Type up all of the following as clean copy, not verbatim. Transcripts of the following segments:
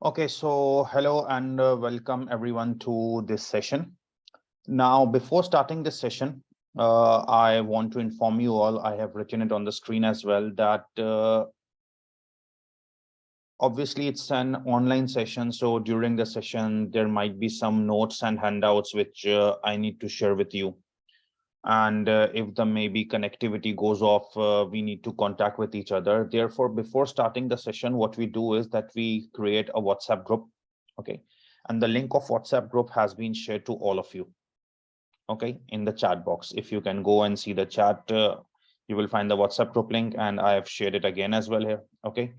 Okay, so hello and welcome everyone to this session. Now, before starting this session, I want to inform you all, I have written it on the screen as well, that obviously it's an online session. So during the session, there might be some notes and handouts which I need to share with you. And if the maybe connectivity goes off, we need to contact with each other. Therefore, before starting the session, what we do is that we create a WhatsApp group. Okay, and the link of WhatsApp group has been shared to all of you. Okay, in the chat box, if you can go and see the chat, you will find the WhatsApp group link, and I have shared it again as well here. Okay,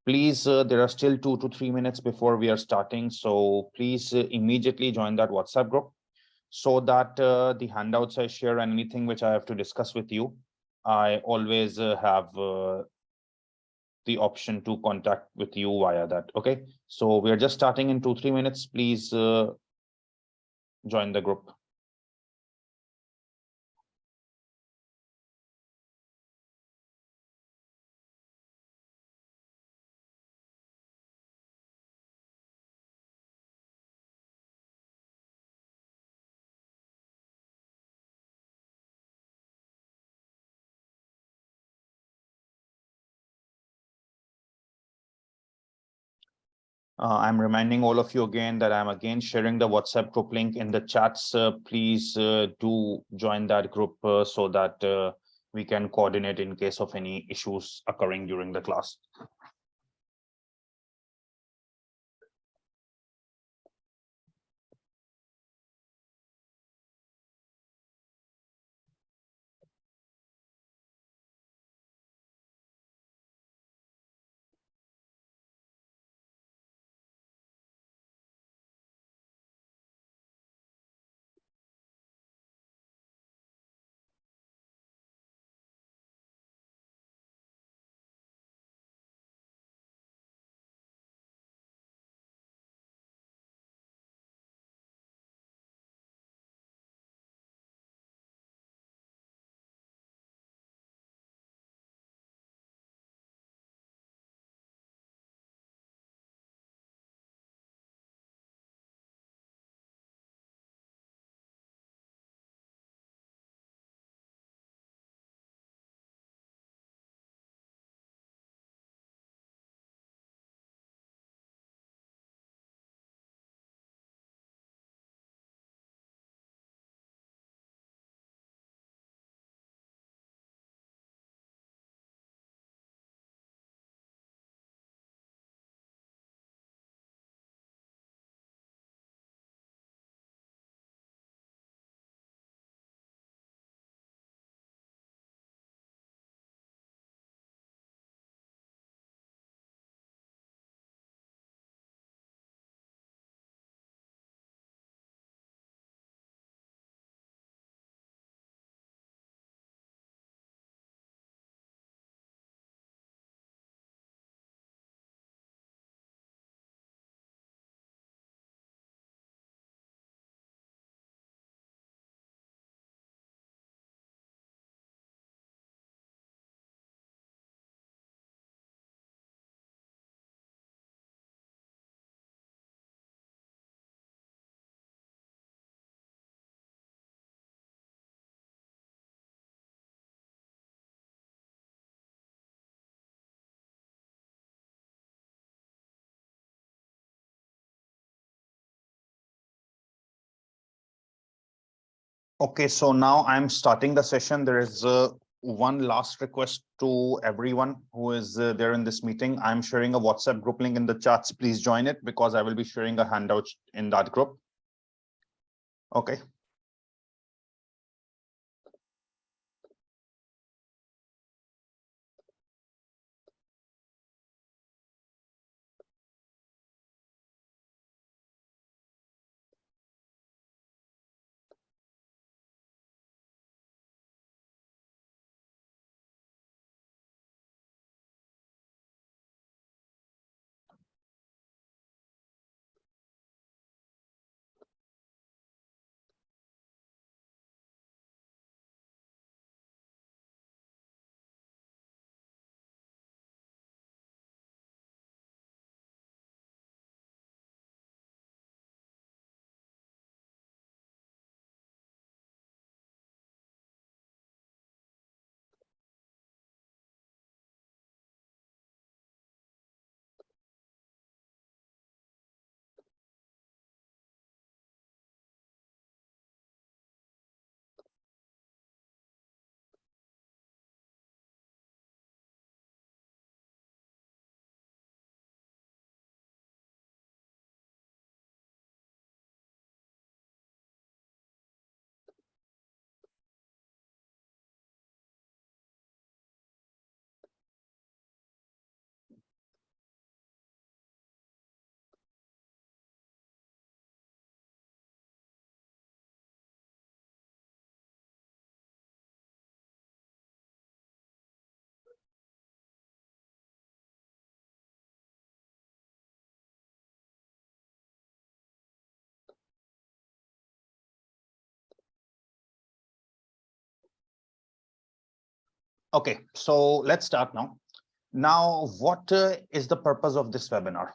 please, there are still 2 to 3 minutes before we are starting, so please immediately join that WhatsApp group so that the handouts I share and anything which I have to discuss with you, I always have the option to contact with you via that. Okay, so we are just starting in 2 3 minutes. Please join the group. I'm reminding all of you again that I'm again sharing the WhatsApp group link in the chats. Please do join that group so that we can coordinate in case of any issues occurring during the class. Okay, so now I'm starting the session. There is one last request to everyone who is there in this meeting. I'm sharing a WhatsApp group link in the chats. Please join it because I will be sharing a handout in that group. Okay. Okay, so let's start now. Now, what is the purpose of this webinar?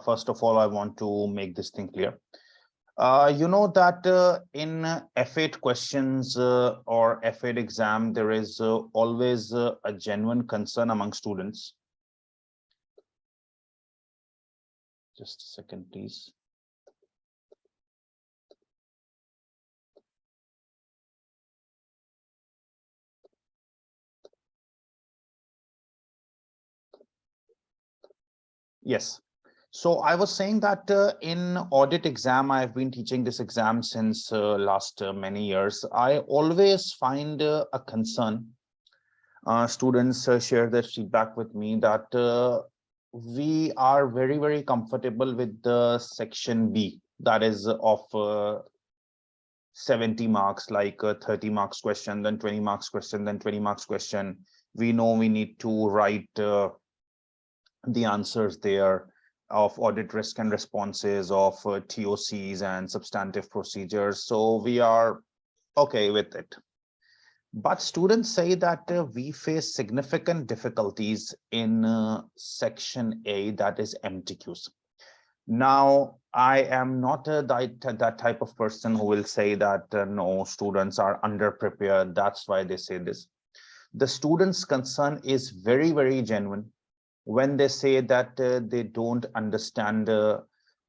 First of all, I want to make this thing clear. You know that in F8 questions or F8 exam, there is always a genuine concern among students. Just a second, please. Yes. So I was saying that in audit exam, I've been teaching this exam since last many years. I always find a concern. Students share their feedback with me that we are very, very comfortable with the section B, that is of 70 marks, like 30 marks question, then 20 marks question, then 20 marks question. We know we need to write the answers there of audit risk and responses, of TOCs and substantive procedures. So we are okay with it. But students say that we face significant difficulties in section A, that is MTQs. Now, I am not that type of person who will say that no, students are underprepared. That's why they say this. The students' concern is very, very genuine when they say that they don't understand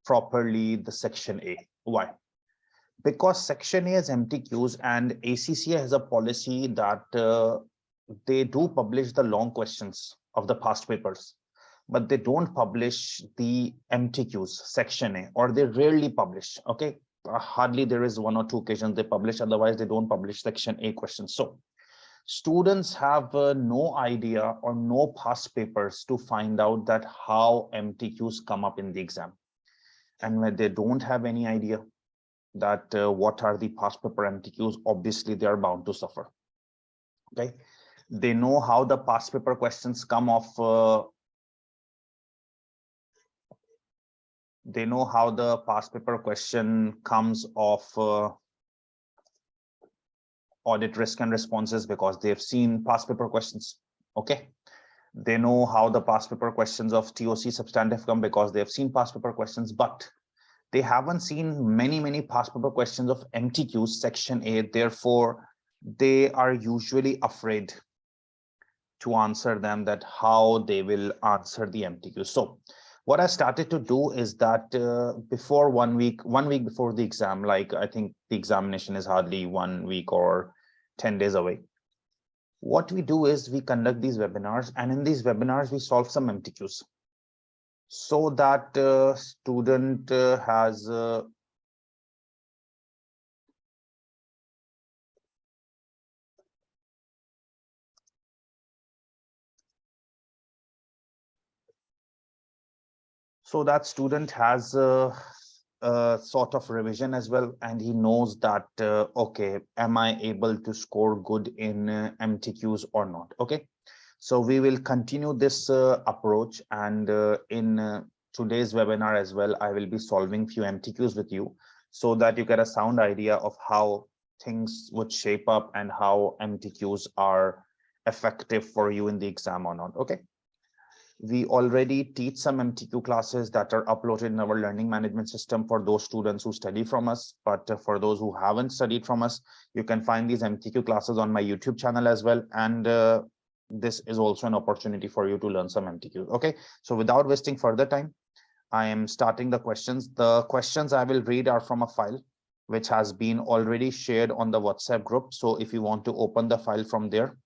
properly the section A. Why? Because section A is MTQs and ACCA has a policy that they do publish the long questions of the past papers, but they don't publish the MTQs section A, or they rarely publish. Okay, hardly there is one or two occasions they publish, otherwise they don't publish section A questions. So students have no idea or no past papers to find out that how MTQs come up in the exam. And when they don't have any idea that what are the past paper MTQs, obviously they are bound to suffer. Okay, they know how the past paper questions come off. They know how the past paper question comes off audit risk and responses because they've seen past paper questions. Okay, they know how the past paper questions of TOC substantive come because they've seen past paper questions, but they haven't seen many past paper questions of MTQs section A. Therefore, they are usually afraid to answer them, that how they will answer the MTQ. So what I started to do is that before 1 week before the exam, like I think the examination is hardly 1 week or 10 days away. What we do is we conduct these webinars, and in these webinars, we solve some MTQs so that student has so that student has a sort of revision as well, and he knows that okay, am I able to score good in MTQs or not? Okay, so we will continue this approach, and in today's webinar as well, I will be solving few MTQs with you so that you get a sound idea of how things would shape up and how MTQs are effective for you in the exam or not. Okay, we already teach some MTQ classes that are uploaded in our learning management system for those students who study from us. But for those who haven't studied from us, you can find these MTQ classes on my YouTube channel as well. And this is also an opportunity for you to learn some MTQs. Okay, so without wasting further time, I am starting the questions. The questions I will read are from a file which has been already shared on the WhatsApp group. So if you want to open the file from there,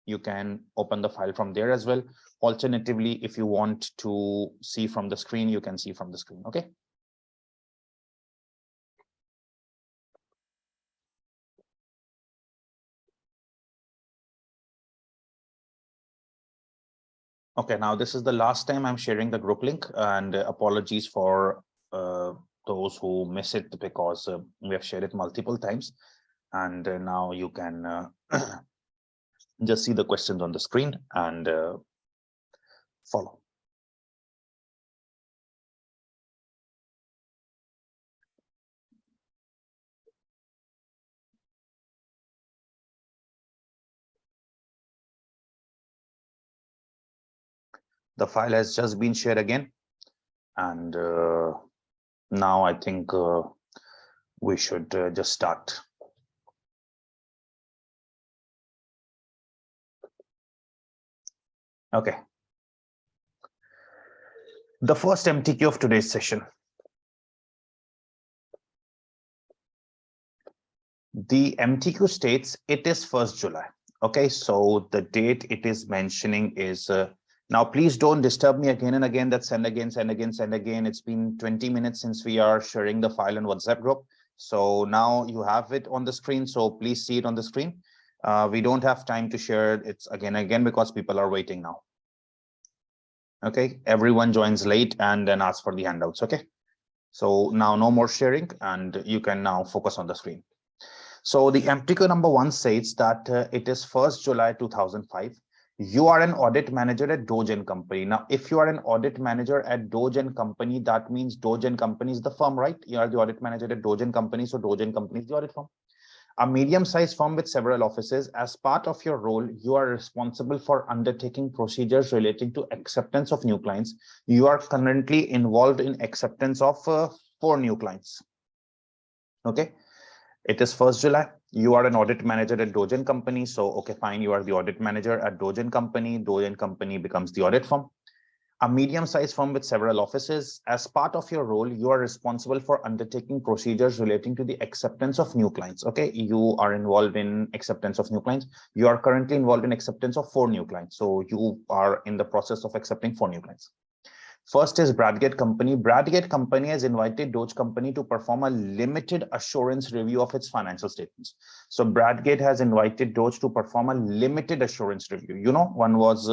you can open the file from there as well. Alternatively, if you want to see from the screen, you can see from the screen. Okay. Okay, now this is the last time I'm sharing the group link, and apologies for those who miss it because we have shared it multiple times. And now you can just see the questions on the screen and follow. The file has just been shared again. And now I think we should just start. Okay. The first MTQ of today's session. The MTQ states it is 1st July. Okay, so the date it is mentioning is now please don't disturb me again and again that send again, send again, send again. It's been 20 minutes since we are sharing the file in WhatsApp group. So now you have it on the screen. So please see it on the screen. We don't have time to share it again because people are waiting now. Okay, everyone joins late and then asks for the handouts. Okay, so now no more sharing and you can now focus on the screen. So the MTQ number 1 says that it is 1st July 2005. You are an audit manager at Doge & Company. Now, if you are an audit manager at Doge & Company, that means Doge & Company is the firm, right? You are the audit manager at Doge & Company, so Doge & Company is the audit firm. A medium-sized firm with several offices. As part of your role, you are responsible for undertaking procedures relating to acceptance of new clients. You are currently involved in acceptance of 4 new clients. Okay. It is 1st July. You are an audit manager at Doge & Company. So, okay, fine. You are the audit manager at Doge & Company. Doge & Company becomes the audit firm. A medium-sized firm with several offices. As part of your role, you are responsible for undertaking procedures relating to the acceptance of new clients. Okay, you are involved in acceptance of new clients. You are currently involved in acceptance of 4 new clients. So you are in the process of accepting 4 new clients. First is Bradgate Company. Bradgate Company has invited Doge Company to perform a limited assurance review of its financial statements. So Bradgate has invited Doge to perform a limited assurance review. You know, one was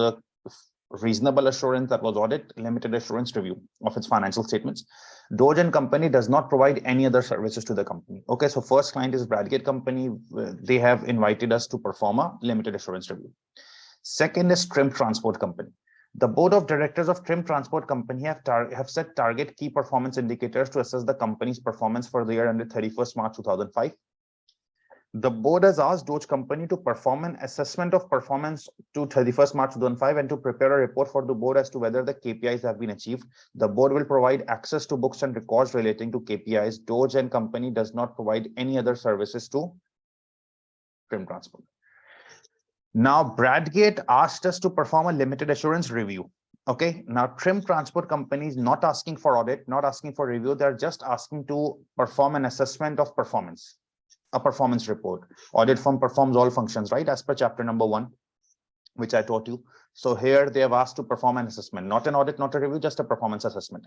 reasonable assurance, that was audit, limited assurance review of its financial statements. Doge and Company does not provide any other services to the company. Okay, so first client is Bradgate Company. They have invited us to perform a limited assurance review. Second is Trim Transport Company. The board of directors of Trim Transport Company have set target key performance indicators to assess the company's performance for the year ended 31st March 2005. The board has asked Doge Company to perform an assessment of performance to 31st March 2005 and to prepare a report for the board as to whether the KPIs have been achieved. The board will provide access to books and records relating to KPIs. Doge and Company does not provide any other services to Trim Transport. Now, Bradgate asked us to perform a limited assurance review. Okay, now Trim Transport Company is not asking for audit, not asking for review. They're just asking to perform an assessment of performance, a performance report. Audit firm performs all functions, right? As per chapter number 1, which I taught you. So here they have asked to perform an assessment, not an audit, not a review, just a performance assessment.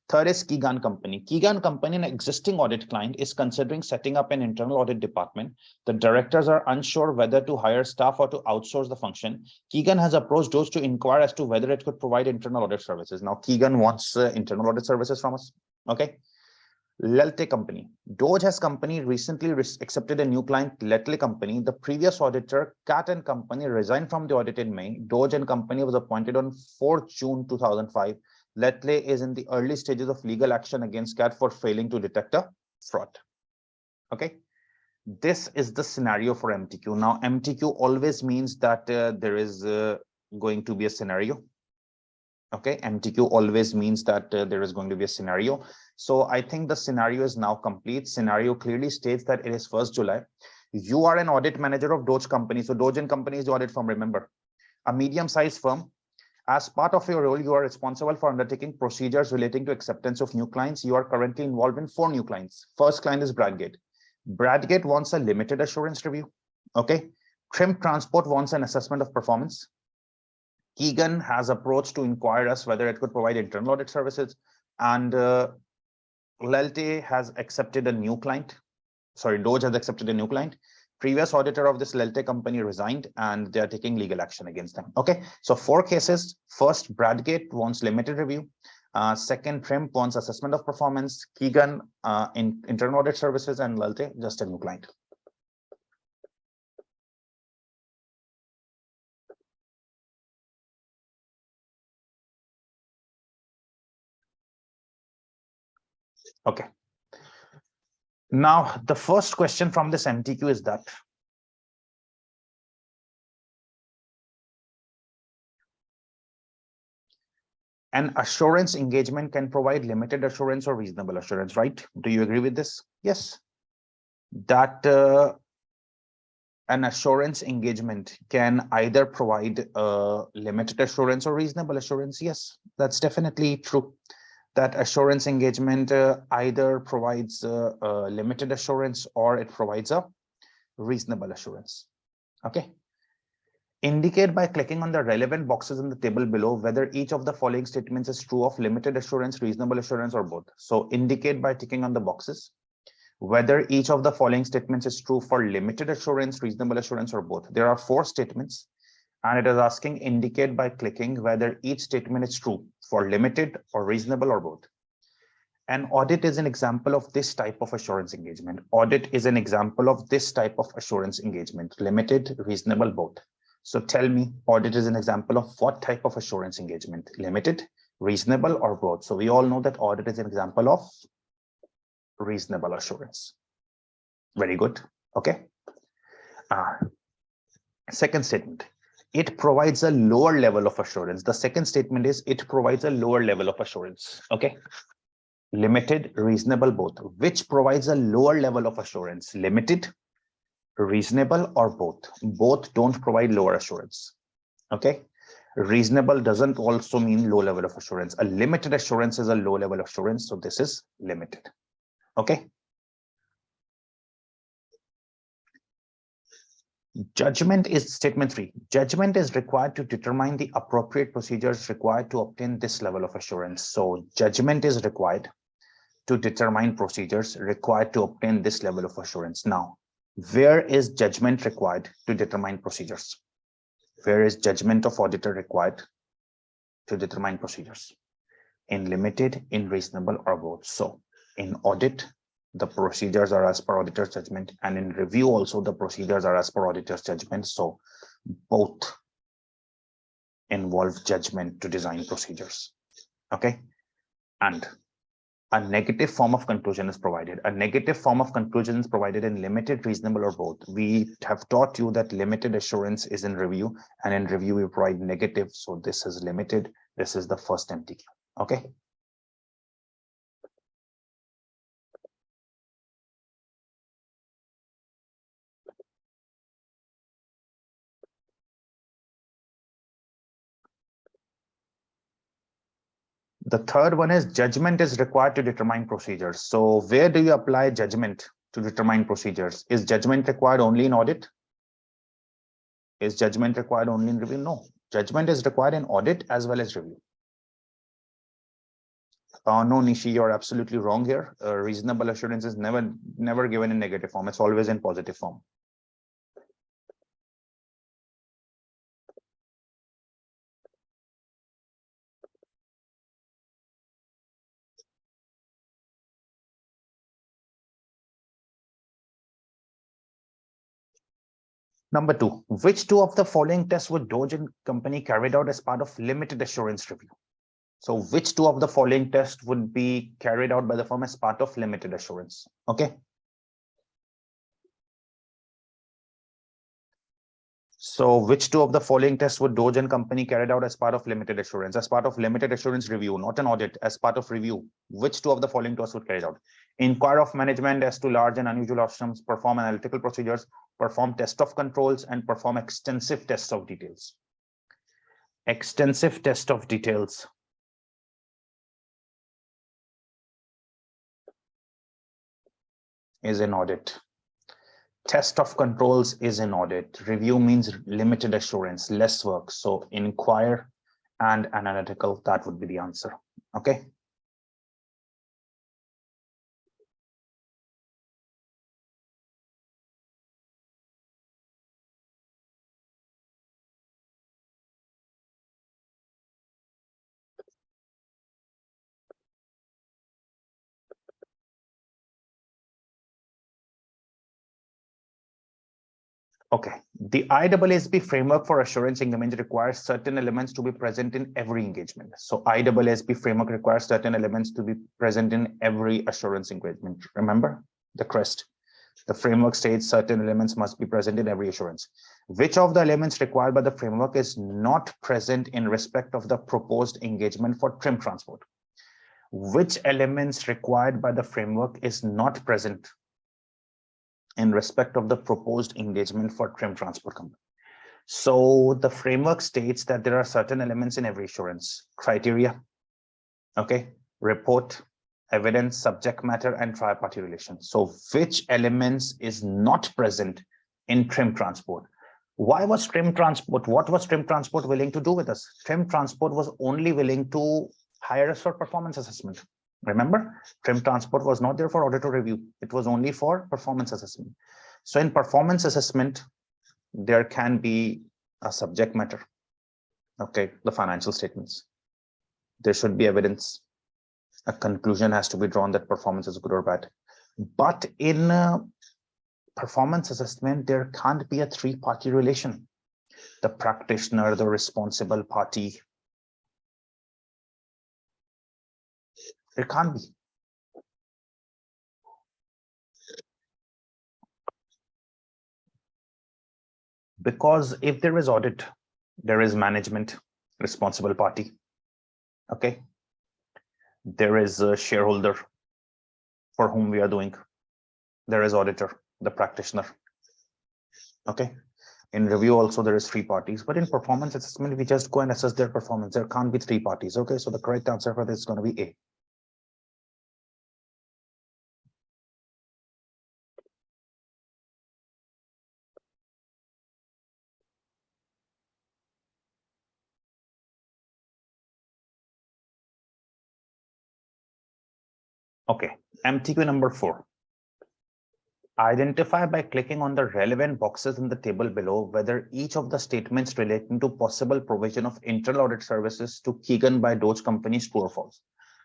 Third is Keegan Company. Keegan Company, an existing audit client, is considering setting up an internal audit department. The directors are unsure whether to hire staff or to outsource the function. Keegan has approached Doge to inquire as to whether it could provide internal audit services. Now, Keegan wants internal audit services from us. Okay. Lelte Company. Doge has company recently accepted a new client, Letle Company. The previous auditor, Cat and Company, resigned from the audit in May. Doge and Company was appointed on 4th June 2005. Letle is in the early stages of legal action against Cat for failing to detect a fraud. Okay, this is the scenario for MTQ. Now, MTQ always means that there is going to be a scenario. Okay, MTQ always means that there is going to be a scenario. So I think the scenario is now complete. Scenario clearly states that it is 1st July. You are an audit manager of Doge Company. So Doge and Company is the audit firm, remember. A medium-sized firm. As part of your role, you are responsible for undertaking procedures relating to acceptance of new clients. You are currently involved in 4 new clients. First client is Bradgate. Bradgate wants a limited assurance review. Okay. Trim Transport wants an assessment of performance. Keegan has approached to inquire us whether it could provide internal audit services. And Lelte has accepted a new client. Sorry, Doge has accepted a new client. Previous auditor of this Lelte company resigned and they are taking legal action against them. Okay, so 4 cases. First, Bradgate wants limited review. Second, Trim wants assessment of performance. Keegan in internal audit services, and Lelte just a new client. Okay. Now, the first question from this MTQ is that, An assurance engagement can provide limited assurance or reasonable assurance, right? Do you agree with this? Yes. That an assurance engagement can either provide limited assurance or reasonable assurance. Yes, that's definitely true. That assurance engagement either provides limited assurance or it provides a reasonable assurance. Okay. Indicate by clicking on the relevant boxes in the table below whether each of the following statements is true of limited assurance, reasonable assurance, or both. So indicate by ticking on the boxes whether each of the following statements is true for limited assurance, reasonable assurance, or both. There are 4 statements, and it is asking indicate by clicking whether each statement is true for limited or reasonable or both. An audit is an example of this type of assurance engagement. Audit is an example of this type of assurance engagement, limited, reasonable, both. So tell me, audit is an example of what type of assurance engagement? Limited, reasonable, or both? So we all know that audit is an example of reasonable assurance. Very good. Okay. Second statement, it provides a lower level of assurance. The second statement is it provides a lower level of assurance. Okay. Limited, reasonable, both. Which provides a lower level of assurance? Limited, reasonable, or both? Both don't provide lower assurance. Okay. Reasonable doesn't also mean low level of assurance. A limited assurance is a low level of assurance. So this is limited. Okay. Judgment is statement 3. Judgment is required to determine the appropriate procedures required to obtain this level of assurance. So judgment is required to determine procedures required to obtain this level of assurance. Now, where is judgment required to determine procedures? Where is judgment of auditor required to determine procedures? In limited, in reasonable, or both. So in audit, the procedures are as per auditor's judgment, and in review also the procedures are as per auditor's judgment. So both involve judgment to design procedures. Okay. And a negative form of conclusion is provided. A negative form of conclusion is provided in limited, reasonable, or both. We have taught you that limited assurance is in review, and in review we provide negative. So this is limited. This is the first MTQ. Okay. The third one is judgment is required to determine procedures. So where do you apply judgment to determine procedures? Is judgment required only in audit? Is judgment required only in review? No, judgment is required in audit as well as review. No, Nishi, you're absolutely wrong here. Reasonable assurance is never given in negative form. It's always in positive form. Number 2, which 2 of the following tests would Doge and company carried out as part of limited assurance review? So which 2 of the following tests would be carried out by the firm as part of limited assurance? Okay. So which 2 of the following tests would Doge and company carried out as part of limited assurance? As part of limited assurance review, not an audit, as part of review. Which 2 of the following tests would carried out? Inquire of management as to large and unusual outcomes, perform analytical procedures, perform test of controls, and perform extensive tests of details. Extensive test of details is an audit. Test of controls is in audit. Review means limited assurance, less work. So inquire and analytical, that would be the answer. Okay. Okay, the IAASB framework for assurance engagement requires certain elements to be present in every engagement. So IAASB framework requires certain elements to be present in every assurance engagement. Remember the crest. The framework states certain elements must be present in every assurance. Which of the elements required by the framework is not present in respect of the proposed engagement for trim transport? Which elements required by the framework is not present in respect of the proposed engagement for trim transport company? So the framework states that there are certain elements in every assurance: criteria, okay, report, evidence, subject matter, and tri-party relations. So which elements is not present in trim transport? Why was trim transport? What was trim transport willing to do with us? Trim transport was only willing to hire us for performance assessment. Remember, trim transport was not there for audit or review. It was only for performance assessment. So in performance assessment, there can be a subject matter, okay, the financial statements. There should be evidence. A conclusion has to be drawn that performance is good or bad. But in performance assessment, there can't be a three-party relation: the practitioner, the responsible party. There can't be. Because if there is audit, there is management, responsible party, okay? There is a shareholder for whom we are doing. There is auditor, the practitioner, okay? In review also there is three parties, but in performance assessment, we just go and assess their performance. There can't be three parties, okay? So the correct answer for this is going to be A. Okay, MTQ number 4. Identify by clicking on the relevant boxes in the table below whether each of the statements relating to possible provision of internal audit services to Keegan by Doge Company is true or false.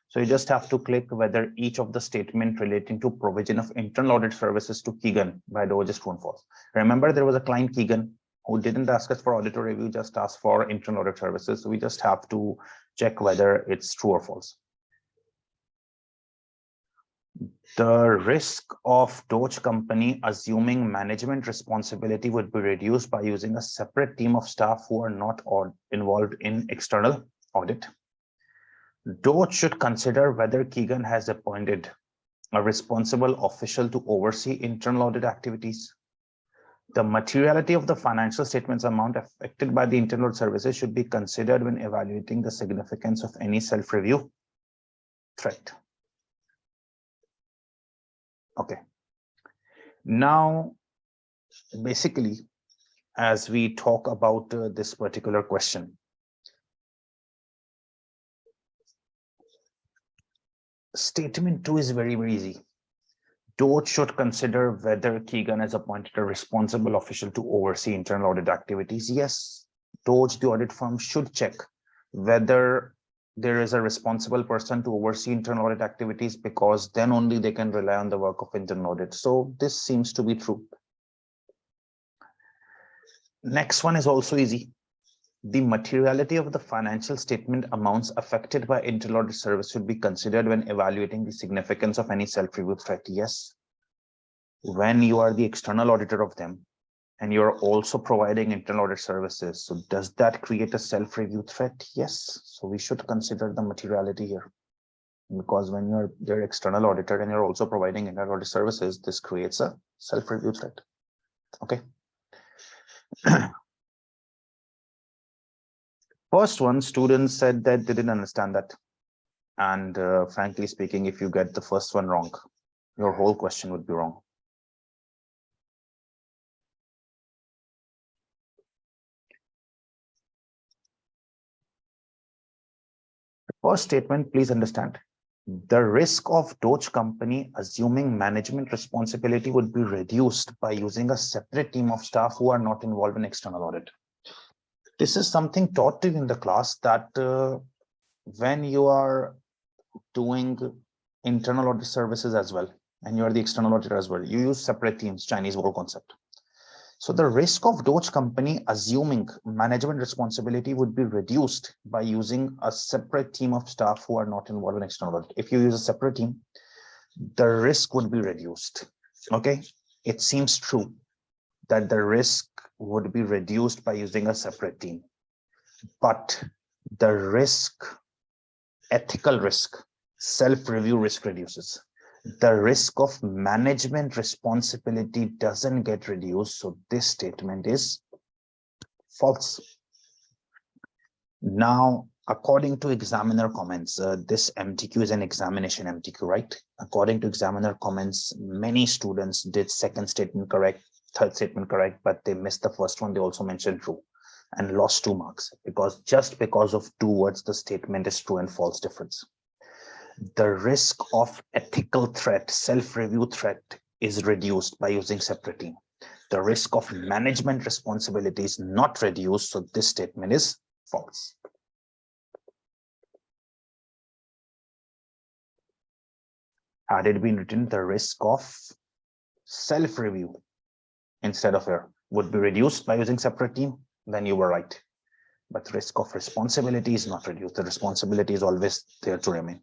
So you just have to click whether each of the statement relating to provision of internal audit services to Keegan by Doge is true or false. Remember, there was a client Keegan who didn't ask us for audit or review, just asked for internal audit services. So we just have to check whether it's true or false. The risk of Doge Company assuming management responsibility would be reduced by using a separate team of staff who are not involved in external audit. Doge should consider whether Keegan has appointed a responsible official to oversee internal audit activities. The materiality of the financial statements amount affected by the internal audit services should be considered when evaluating the significance of any self-review threat. Okay. Now, basically, as we talk about this particular question, statement 2 is very, very easy. Doge should consider whether Keegan has appointed a responsible official to oversee internal audit activities. Yes, Doge, the audit firm, should check whether there is a responsible person to oversee internal audit activities, because then only they can rely on the work of internal audit. So this seems to be true. Next one is also easy. The materiality of the financial statement amounts affected by internal audit service should be considered when evaluating the significance of any self-review threat. Yes, when you are the external auditor of them and you're also providing internal audit services, so does that create a self-review threat? Yes, so we should consider the materiality here, because when you're their external auditor and you're also providing internal audit services, this creates a self-review threat. Okay. First one, students said that they didn't understand that. And frankly speaking, if you get the first one wrong, your whole question would be wrong. First statement, please understand. The risk of Doge Company assuming management responsibility would be reduced by using a separate team of staff who are not involved in external audit. This is something taught to you in the class, that when you are doing internal audit services as well, and you are the external auditor as well, you use separate teams, Chinese wall concept. So the risk of Doge Company assuming management responsibility would be reduced by using a separate team of staff who are not involved in external audit. If you use a separate team, the risk would be reduced. Okay, it seems true. that the risk would be reduced by using a separate team. But the risk, ethical risk, self-review risk reduces. The risk of management responsibility doesn't get reduced. So this statement is false. Now, according to examiner comments, this MTQ is an examination MTQ, right? According to examiner comments, many students did second statement correct, third statement correct, but they missed the first one. They also mentioned true and lost 2 marks because just because of 2 words, the statement is true and false difference. The risk of ethical threat, self-review threat is reduced by using separate team. The risk of management responsibility is not reduced. So this statement is false. Had it been written, the risk of self-review instead of here would be reduced by using separate team, then you were right. But risk of responsibility is not reduced. The responsibility is always there to remain.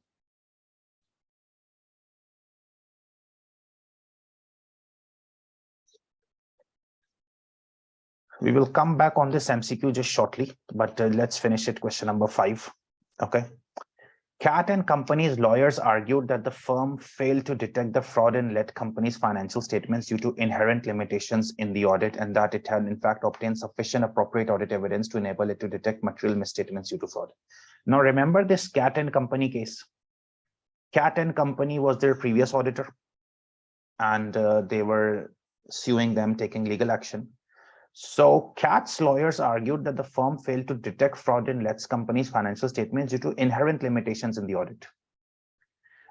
We will come back on this MCQ just shortly, but let's finish it. Question number 5. Okay. Cat and Company's lawyers argued that the firm failed to detect the fraud in Let Company's financial statements due to inherent limitations in the audit, and that it had in fact obtained sufficient appropriate audit evidence to enable it to detect material misstatements due to fraud. Now remember this Cat and Company case. Cat and Company was their previous auditor, and they were suing them, taking legal action. So Cat's lawyers argued that the firm failed to detect fraud in Let's Company's financial statements due to inherent limitations in the audit.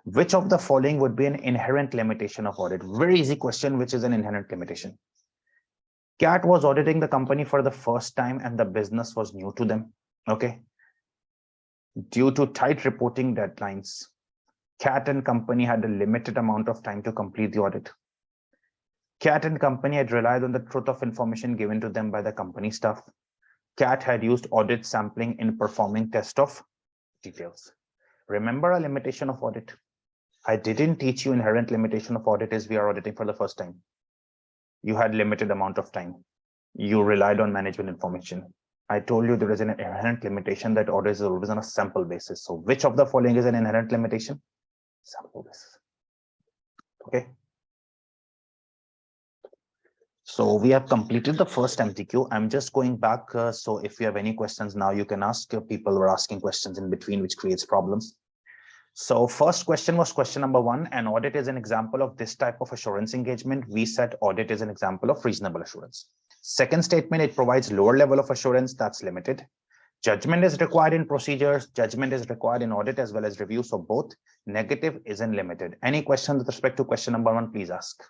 Which of the following would be an inherent limitation of audit? Very easy question, which is an inherent limitation. Cat was auditing the company for the first time and the business was new to them. Okay. Due to tight reporting deadlines, Cat and Company had a limited amount of time to complete the audit. Cat and Company had relied on the truth of information given to them by the company staff. Cat had used audit sampling in performing test of details. Remember a limitation of audit. I didn't teach you inherent limitation of audit is we are auditing for the first time. You had limited amount of time. You relied on management information. I told you there is an inherent limitation that audit is always on a sample basis. So which of the following is an inherent limitation? Sample basis. Okay. So we have completed the first MTQ. I'm just going back. So if you have any questions now, you can ask. People were asking questions in between, which creates problems. So first question was question number 1. An audit is an example of this type of assurance engagement. We said audit is an example of reasonable assurance. Second statement, it provides lower level of assurance. That's limited. Judgment is required in procedures. Judgment is required in audit as well as review. So both. Negative isn't limited. Any questions with respect to question number 1, please ask.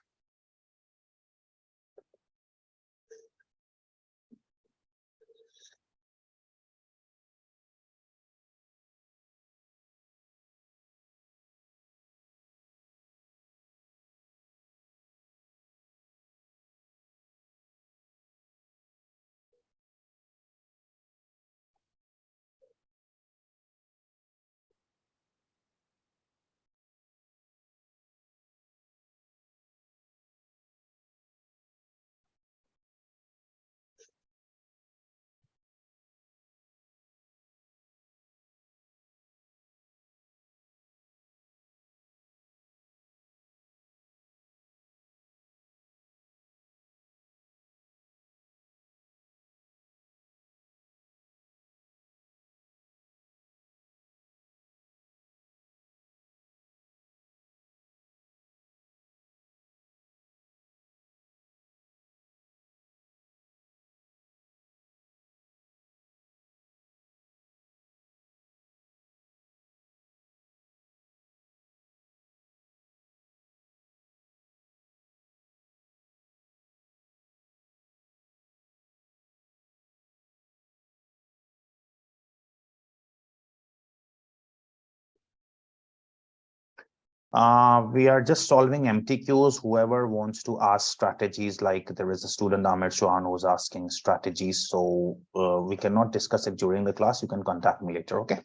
We are just solving MTQs. Whoever wants to ask strategies, like there is a student Amir Chauhan who's asking strategies. So we cannot discuss it during the class. You can contact me later. Okay.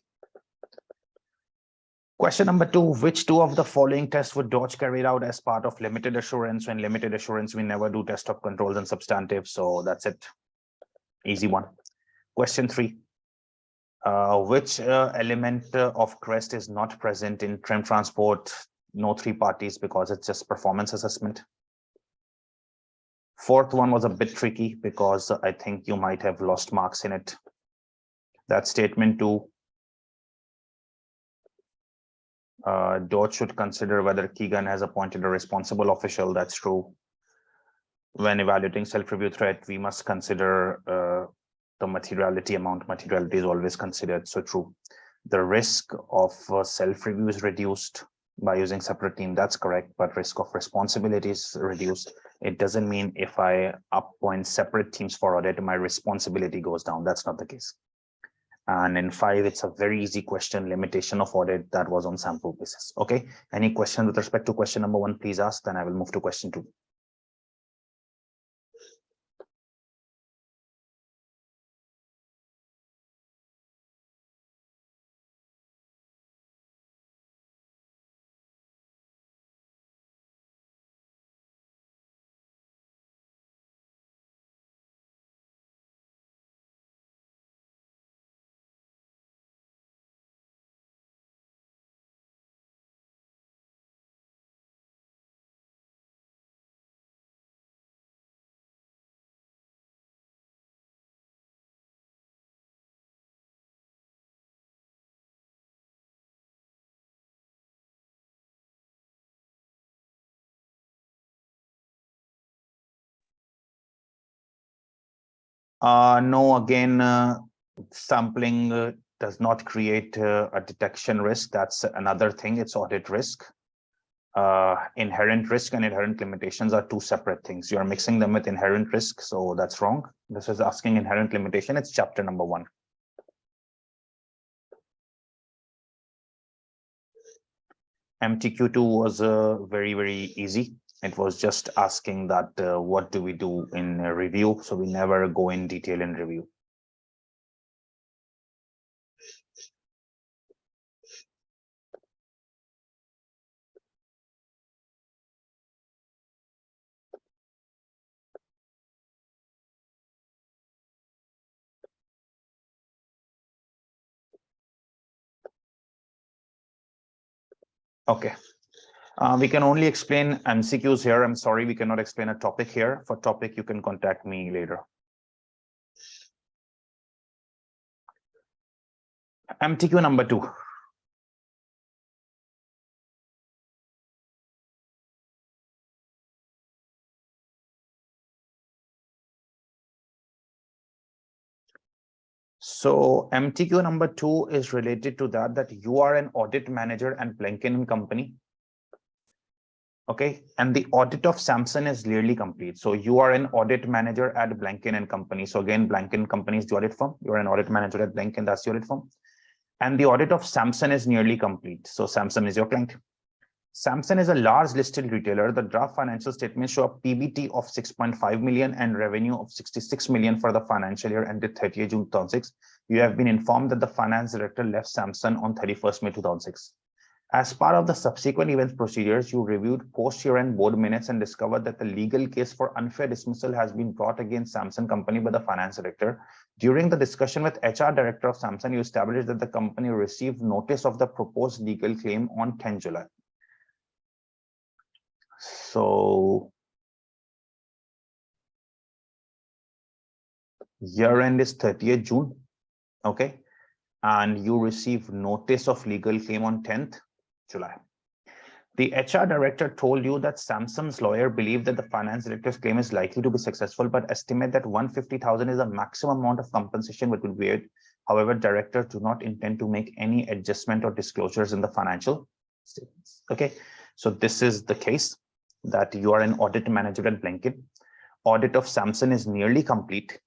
Question number 2, which two of the following tests would Dodge carry out as part of limited assurance? When limited assurance, we never do test of controls and substantive. So that's it. Easy one. Question 3. Which element of CREST is not present in trim transport? No three parties because it's just performance assessment. Fourth one was a bit tricky because I think you might have lost marks in it. That statement 2. Dodge should consider whether Keegan has appointed a responsible official. That's true. When evaluating self-review threat, we must consider the materiality amount. Materiality is always considered. So true. The risk of self-review is reduced by using separate team. That's correct. But risk of responsibility is reduced. It doesn't mean if I appoint separate teams for audit, my responsibility goes down. That's not the case. And in 5, it's a very easy question, limitation of audit, that was on sample basis. Okay. Any question with respect to question number 1, please ask, then I will move to question 2. No, again, sampling does not create a detection risk. That's another thing. It's audit risk. Inherent risk and inherent limitations are two separate things. You are mixing them with inherent risk, so that's wrong. This is asking inherent limitation. It's chapter number 1. MTQ2 was very, very easy. It was just asking that what do we do in review? So we never go in detail in review. Okay. We can only explain MCQs here. I'm sorry, we cannot explain a topic here. For topic, you can contact me later. MTQ number 2. So MTQ number 2 is related to that you are an audit manager at Blanken and Company. Okay, and the audit of Samsung is nearly complete. So you are an audit manager at Blanken and Company. So again, Blanken Company is the audit firm. You are an audit manager at Blanken, that's the audit firm. And the audit of Samsung is nearly complete. So Samsung is your client. Samsung is a large listed retailer. The draft financial statements show a PBT of 6.5 million and revenue of 66 million for the financial year ended 30th June 2006. You have been informed that the finance director left Samsung on 31st May 2006. As part of the subsequent events procedures, you reviewed post-year-end board minutes and discovered that the legal case for unfair dismissal has been brought against Samsung company by the finance director. During the discussion with HR director of Samsung, you established that the company received notice of the proposed legal claim on 10 July. So year end is 30th June, okay, and you receive notice of legal claim on 10th July. The HR director told you that Samsung's lawyer believed that the finance director's claim is likely to be successful, but estimate that 150,000 is the maximum amount of compensation which will be paid. However, directors do not intend to make any adjustment or disclosures in the financial statements. Okay, so this is the case that you are an audit manager at Blanket. Audit of Samsung is nearly complete.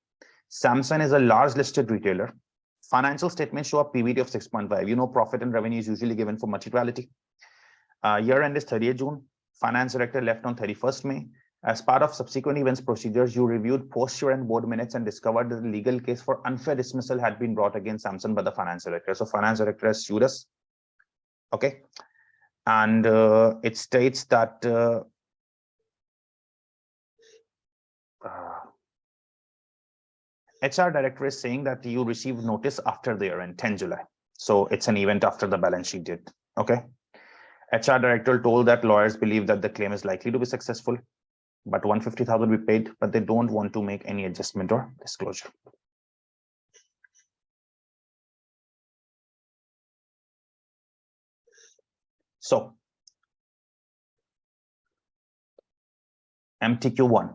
Samsung is a large listed retailer. Financial statements show a PBT of 6.5. You know, profit and revenue is usually given for materiality. Year end is 30th June. Finance director left on 31st May. As part of subsequent events procedures, you reviewed post-year end board minutes and discovered that the legal case for unfair dismissal had been brought against Samsung by the finance director. So finance director has sued us. Okay. And it states that HR director is saying that you received notice after the year end, 10 July. So it's an event after the balance sheet date. Okay. HR director told that lawyers believe that the claim is likely to be successful, but 150,000 will be paid, but they don't want to make any adjustment or disclosure. So MTQ1.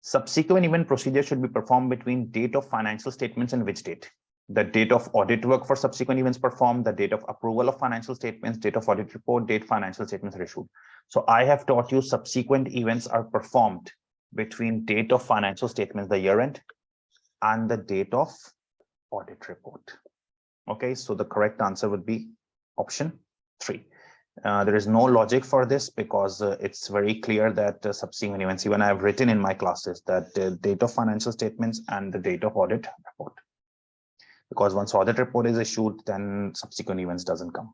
Subsequent event procedure should be performed between date of financial statements and which date? The date of audit work for subsequent events performed, the date of approval of financial statements, date of audit report, date financial statements are issued. So I have taught you subsequent events are performed between date of financial statements, the year end, and the date of audit report. Okay, so the correct answer would be option 3. There is no logic for this because it's very clear that subsequent events, even I have written in my classes that the date of financial statements and the date of audit report. Because once audit report is issued, then subsequent events doesn't come.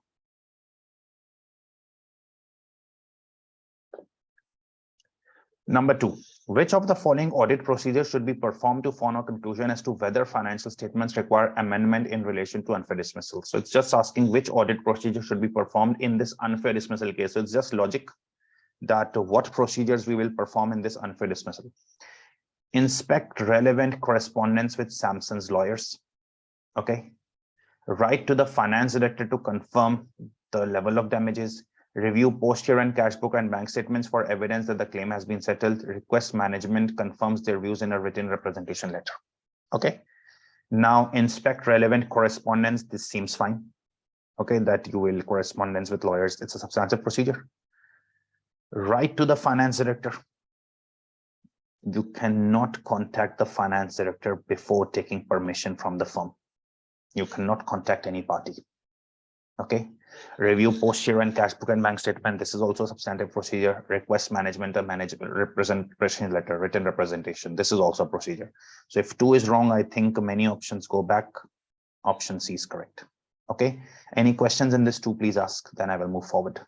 Number 2, which of the following audit procedures should be performed to form a conclusion as to whether financial statements require amendment in relation to unfair dismissal? So it's just asking which audit procedure should be performed in this unfair dismissal case. So it's just logic that what procedures we will perform in this unfair dismissal. Inspect relevant correspondence with Samson's lawyers. Okay. Write to the finance director to confirm the level of damages. Review post-year and cash book and bank statements for evidence that the claim has been settled. Request management confirms their views in a written representation letter. Okay. Now inspect relevant correspondence. This seems fine. Okay, that you will correspondence with lawyers. It's a substantive procedure. Write to the finance director. You cannot contact the finance director before taking permission from the firm. You cannot contact any party. Okay. Review post-year and cash book and bank statement. This is also a substantive procedure. Request management a representation letter, written representation. This is also a procedure. So if 2 is wrong, I think many options go back. Option C is correct. Okay. Any questions in this 2, please ask. Then I will move forward.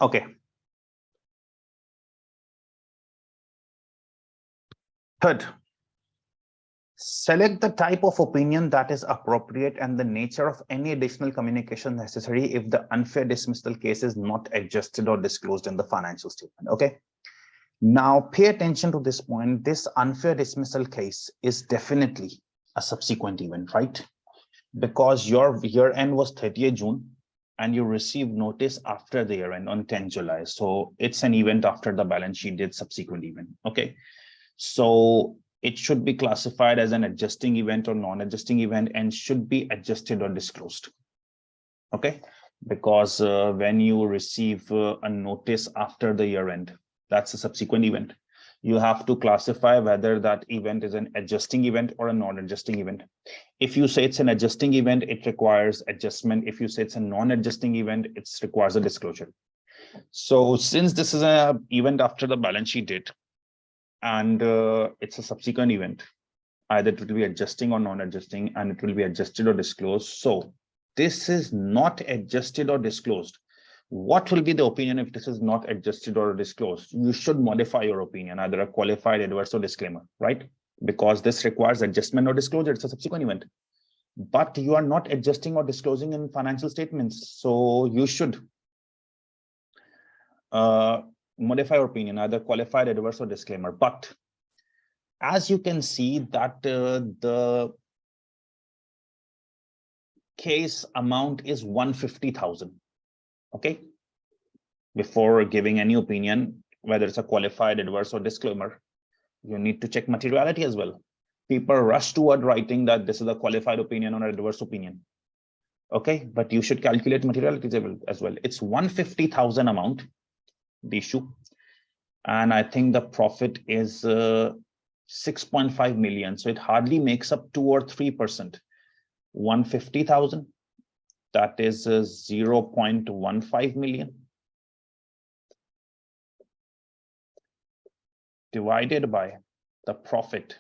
Okay. Third, select the type of opinion that is appropriate and the nature of any additional communication necessary if the unfair dismissal case is not adjusted or disclosed in the financial statement. Okay. Now pay attention to this point. This unfair dismissal case is definitely a subsequent event, right? Because your year end was 30th June and you received notice after the year end on 10th July. So it's an event after the balance sheet date, subsequent event. Okay. So it should be classified as an adjusting event or non-adjusting event and should be adjusted or disclosed. Okay, because when you receive a notice after the year end, that's a subsequent event. You have to classify whether that event is an adjusting event or a non-adjusting event. If you say it's an adjusting event, it requires adjustment. If you say it's a non-adjusting event, it requires a disclosure. So since this is an event after the balance sheet date, and it's a subsequent event, either it will be adjusting or non-adjusting, and it will be adjusted or disclosed. So this is not adjusted or disclosed. What will be the opinion if this is not adjusted or disclosed? You should modify your opinion, either a qualified, adverse, or disclaimer, right? Because this requires adjustment or disclosure. It's a subsequent event. But you are not adjusting or disclosing in financial statements. So you should modify your opinion, either qualified, adverse, or disclaimer. But as you can see that the case amount is 150,000. Okay. Before giving any opinion, whether it's a qualified, adverse, or disclaimer, you need to check materiality as well. People rush toward writing that this is a qualified opinion or adverse opinion. Okay, but you should calculate materiality as well. It's 150,000 amount, the issue. And I think the profit is 6.5 million. So it hardly makes up 2 or 3%. 150,000, that is 0.15 million divided by the profit,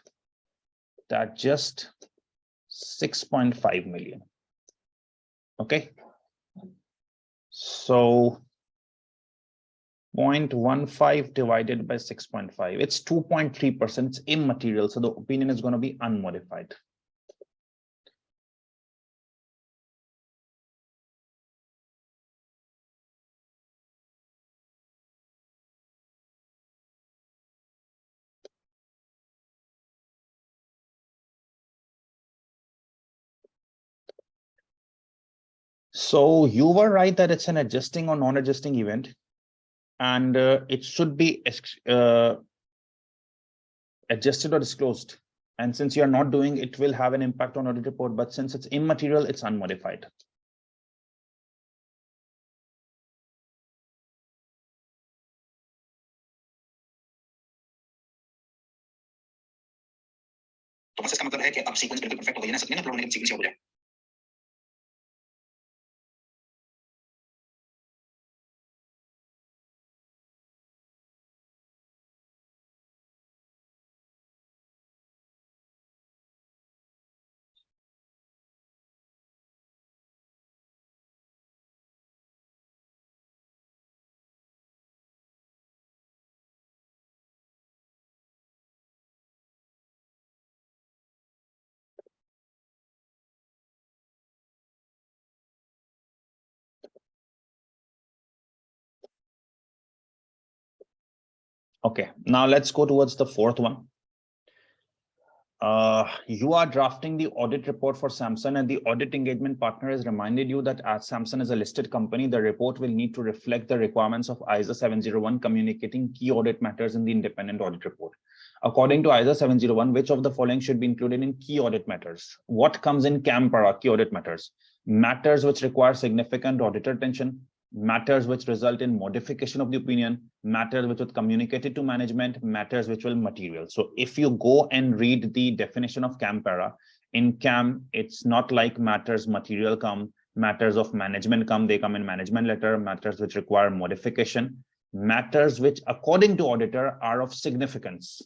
that just 6.5 million. Okay, so 0.15 divided by 6.5, it's 2.3%. It's immaterial, so the opinion is going to be unmodified. So you were right that it's an adjusting or non-adjusting event, and it should be adjusted or disclosed. And since you are not doing, it will have an impact on audit report, but since it's immaterial, it's unmodified. तो इसका मतलब है कि अब sequence बिल्कुल perfect हो गई ना, सब में ना फ्लो होने का सीक्वेंस हो जाए। Okay, now let's go towards the fourth one. You are drafting the audit report for Samsung, and the audit engagement partner has reminded you that as Samsung is a listed company, the report will need to reflect the requirements of ISO 701, communicating key audit matters in the independent audit report. According to ISO 701, which of the following should be included in key audit matters? What comes in CAM-para, key audit matters? Matters which require significant auditor attention, matters which result in modification of the opinion, matters which would communicated to management, matters which will material. So if you go and read the definition of CAM-para, in CAM, it's not like matters material come, matters of management come, they come in management letter, matters which require modification, matters which according to auditor are of significance.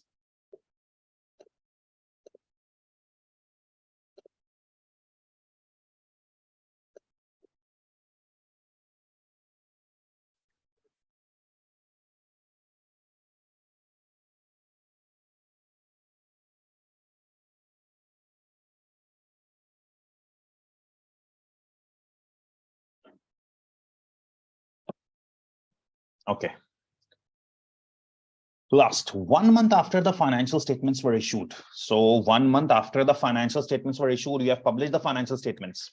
Okay. Last 1 month after the financial statements were issued. So 1 month after the financial statements were issued, you have published the financial statements.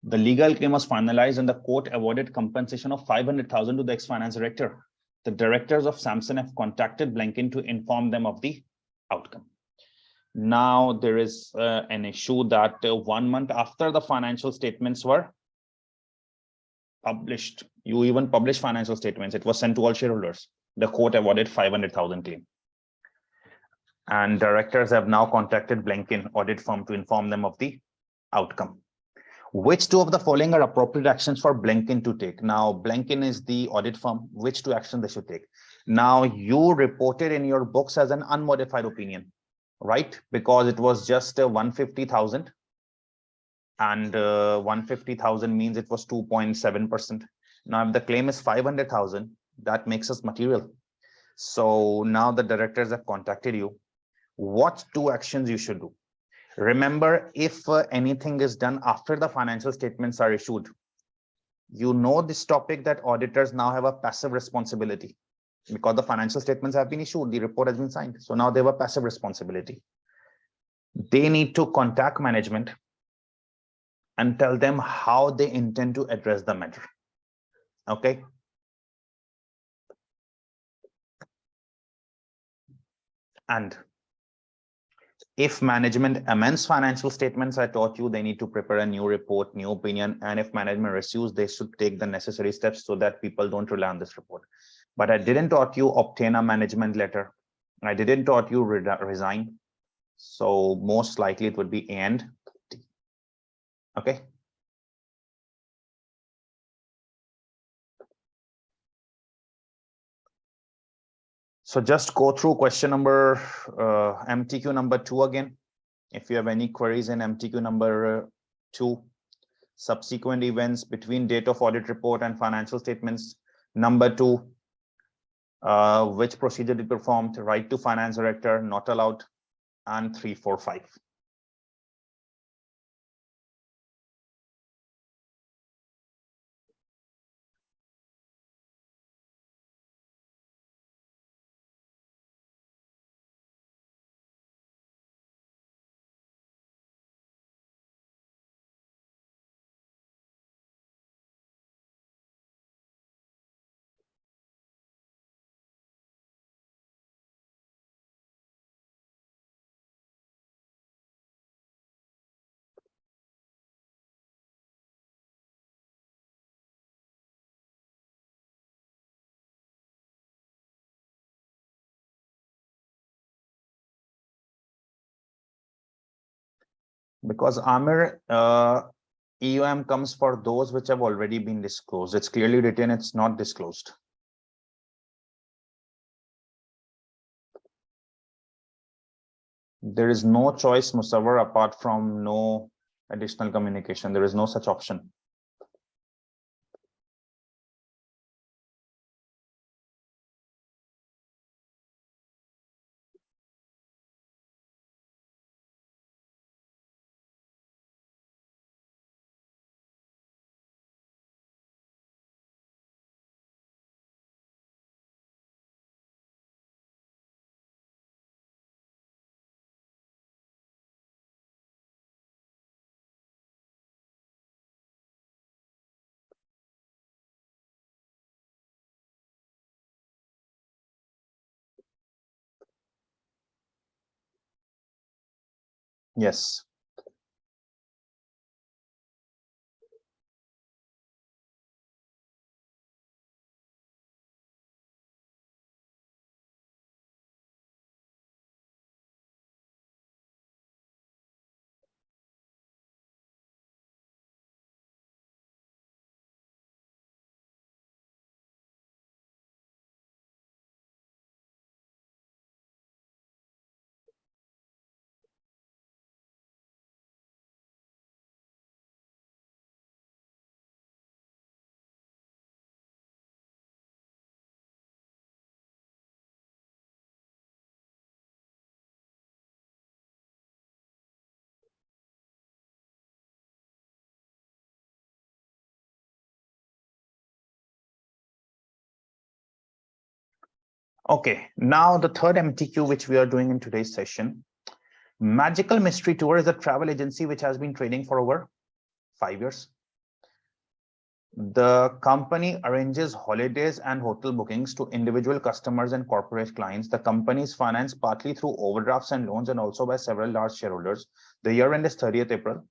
The legal claim was finalized and the court awarded compensation of 500,000 to the ex-finance director. The directors of Samsung have contacted Blankin to inform them of the outcome. Now there is an issue that 1 month after the financial statements were published, you even published financial statements. It was sent to all shareholders. The court awarded 500,000 claim. And directors have now contacted Blankin audit firm to inform them of the outcome. Which two of the following are appropriate actions for Blankin to take? Now, Blankin is the audit firm. Which two actions they should take? Now, you reported in your books as an unmodified opinion, right? Because it was just 150,000. And 150,000 means it was 2.7%. Now, if the claim is 500,000, that makes us material. So now the directors have contacted you. What two actions you should do? Remember, if anything is done after the financial statements are issued, you know this topic that auditors now have a passive responsibility because the financial statements have been issued, the report has been signed. So now they have a passive responsibility. They need to contact management and tell them how they intend to address the matter. Okay. And if management amends financial statements, I taught you they need to prepare a new report, new opinion. And if management refuse, they should take the necessary steps so that people don't rely on this report. But I didn't taught you obtain a management letter. I didn't taught you resign. So most likely it would be A and D. Okay. So just go through question number MTQ number 2 again. If you have any queries in MTQ number 2, subsequent events between date of audit report and financial statements. Number 2, which procedure did performed? Right to finance director, not allowed. And 3, 4, 5. Because Amir, EOM comes for those which have already been disclosed. It's clearly written, it's not disclosed. There is no choice, Musawwar, apart from no additional communication. There is no such option. Yes. Okay, now the third MTQ which we are doing in today's session. Magical Mystery Tour is a travel agency which has been trading for over 5 years. The company arranges holidays and hotel bookings to individual customers and corporate clients. The company is financed partly through overdrafts and loans and also by several large shareholders. The year end is 30th April.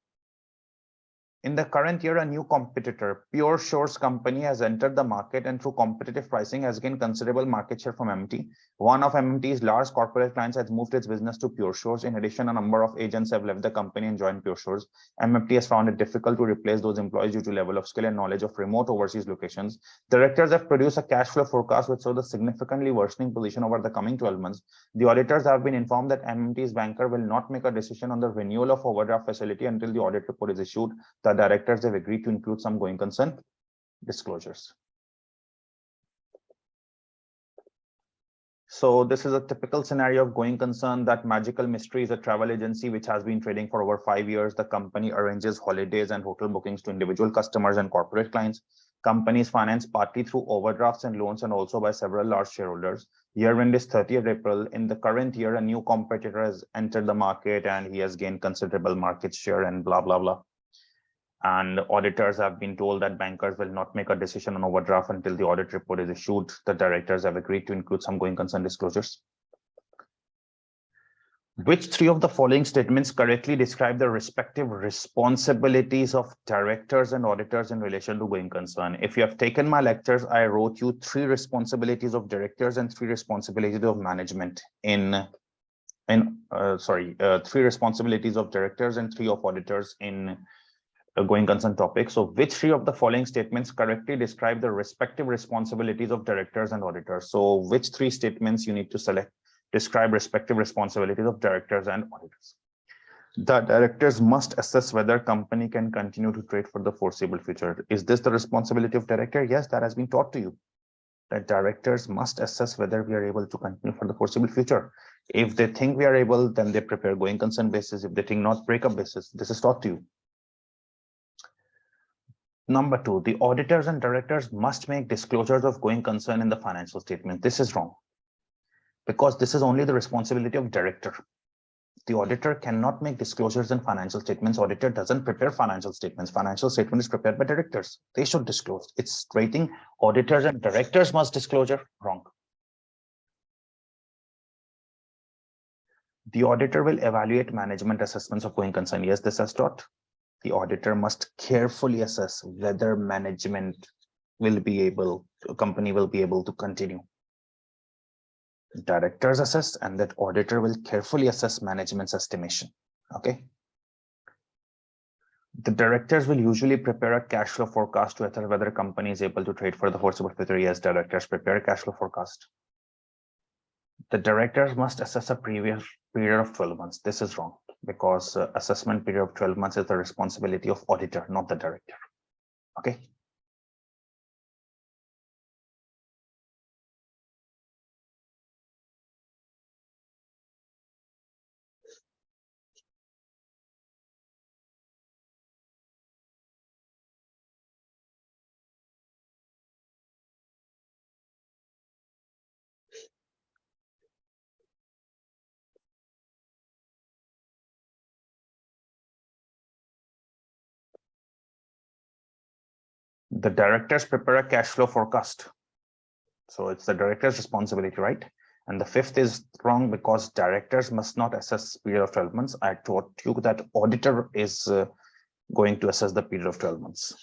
In the current year, a new competitor, Pure Shores Company, has entered the market and through competitive pricing has gained considerable market share from MMT. One of MMT's large corporate clients has moved its business to Pure Shores. In addition, a number of agents have left the company and joined Pure Shores. MMT has found it difficult to replace those employees due to level of skill and knowledge of remote overseas locations. Directors have produced a cash flow forecast which shows a significantly worsening position over the coming 12 months. The auditors have been informed that MMT's banker will not make a decision on the renewal of overdraft facility until the audit report is issued. The directors have agreed to include some going concern disclosures. So this is a typical scenario of going concern that Magical Mystery is a travel agency which has been trading for over 5 years. The company arranges holidays and hotel bookings to individual customers and corporate clients. Companies finance partly through overdrafts and loans and also by several large shareholders. Year end is 30th April. In the current year, a new competitor has entered the market and he has gained considerable market share and blah, blah, blah. And auditors have been told that bankers will not make a decision on overdraft until the audit report is issued. The directors have agreed to include some going concern disclosures. Which three of the following statements correctly describe the respective responsibilities of directors and auditors in relation to going concern? If you have taken my lectures, I wrote you 3 responsibilities of directors and 3 responsibilities of management in 3 responsibilities of directors and 3 of auditors in going concern topic. So which 3 of the following statements correctly describe the respective responsibilities of directors and auditors? So which 3 statements you need to select describe respective responsibilities of directors and auditors? The directors must assess whether company can continue to trade for the foreseeable future. Is this the responsibility of director? Yes, that has been taught to you. That directors must assess whether we are able to continue for the foreseeable future. If they think we are able, then they prepare going concern basis. If they think not, breakup basis. This is taught to you. Number 2, the auditors and directors must make disclosures of going concern in the financial statement. This is wrong because this is only the responsibility of director. The auditor cannot make disclosures in financial statements. Auditor doesn't prepare financial statements. Financial statement is prepared by directors. They should disclose. It's stating auditors and directors must disclosure. Wrong. The auditor will evaluate management assessments of going concern. Yes, this is taught. The auditor must carefully assess whether management will be able, company will be able to continue. Directors assess and that auditor will carefully assess management's estimation. Okay. The directors will usually prepare a cash flow forecast to assess whether a company is able to trade for the foreseeable future. Yes, directors prepare a cash flow forecast. The directors must assess a previous period of 12 months. This is wrong because assessment period of 12 months is the responsibility of auditor, not the director. Okay. The directors prepare a cash flow forecast. So it's the director's responsibility, right? And the 5th is wrong because directors must not assess period of 12 months. I taught you that auditor is going to assess the period of 12 months.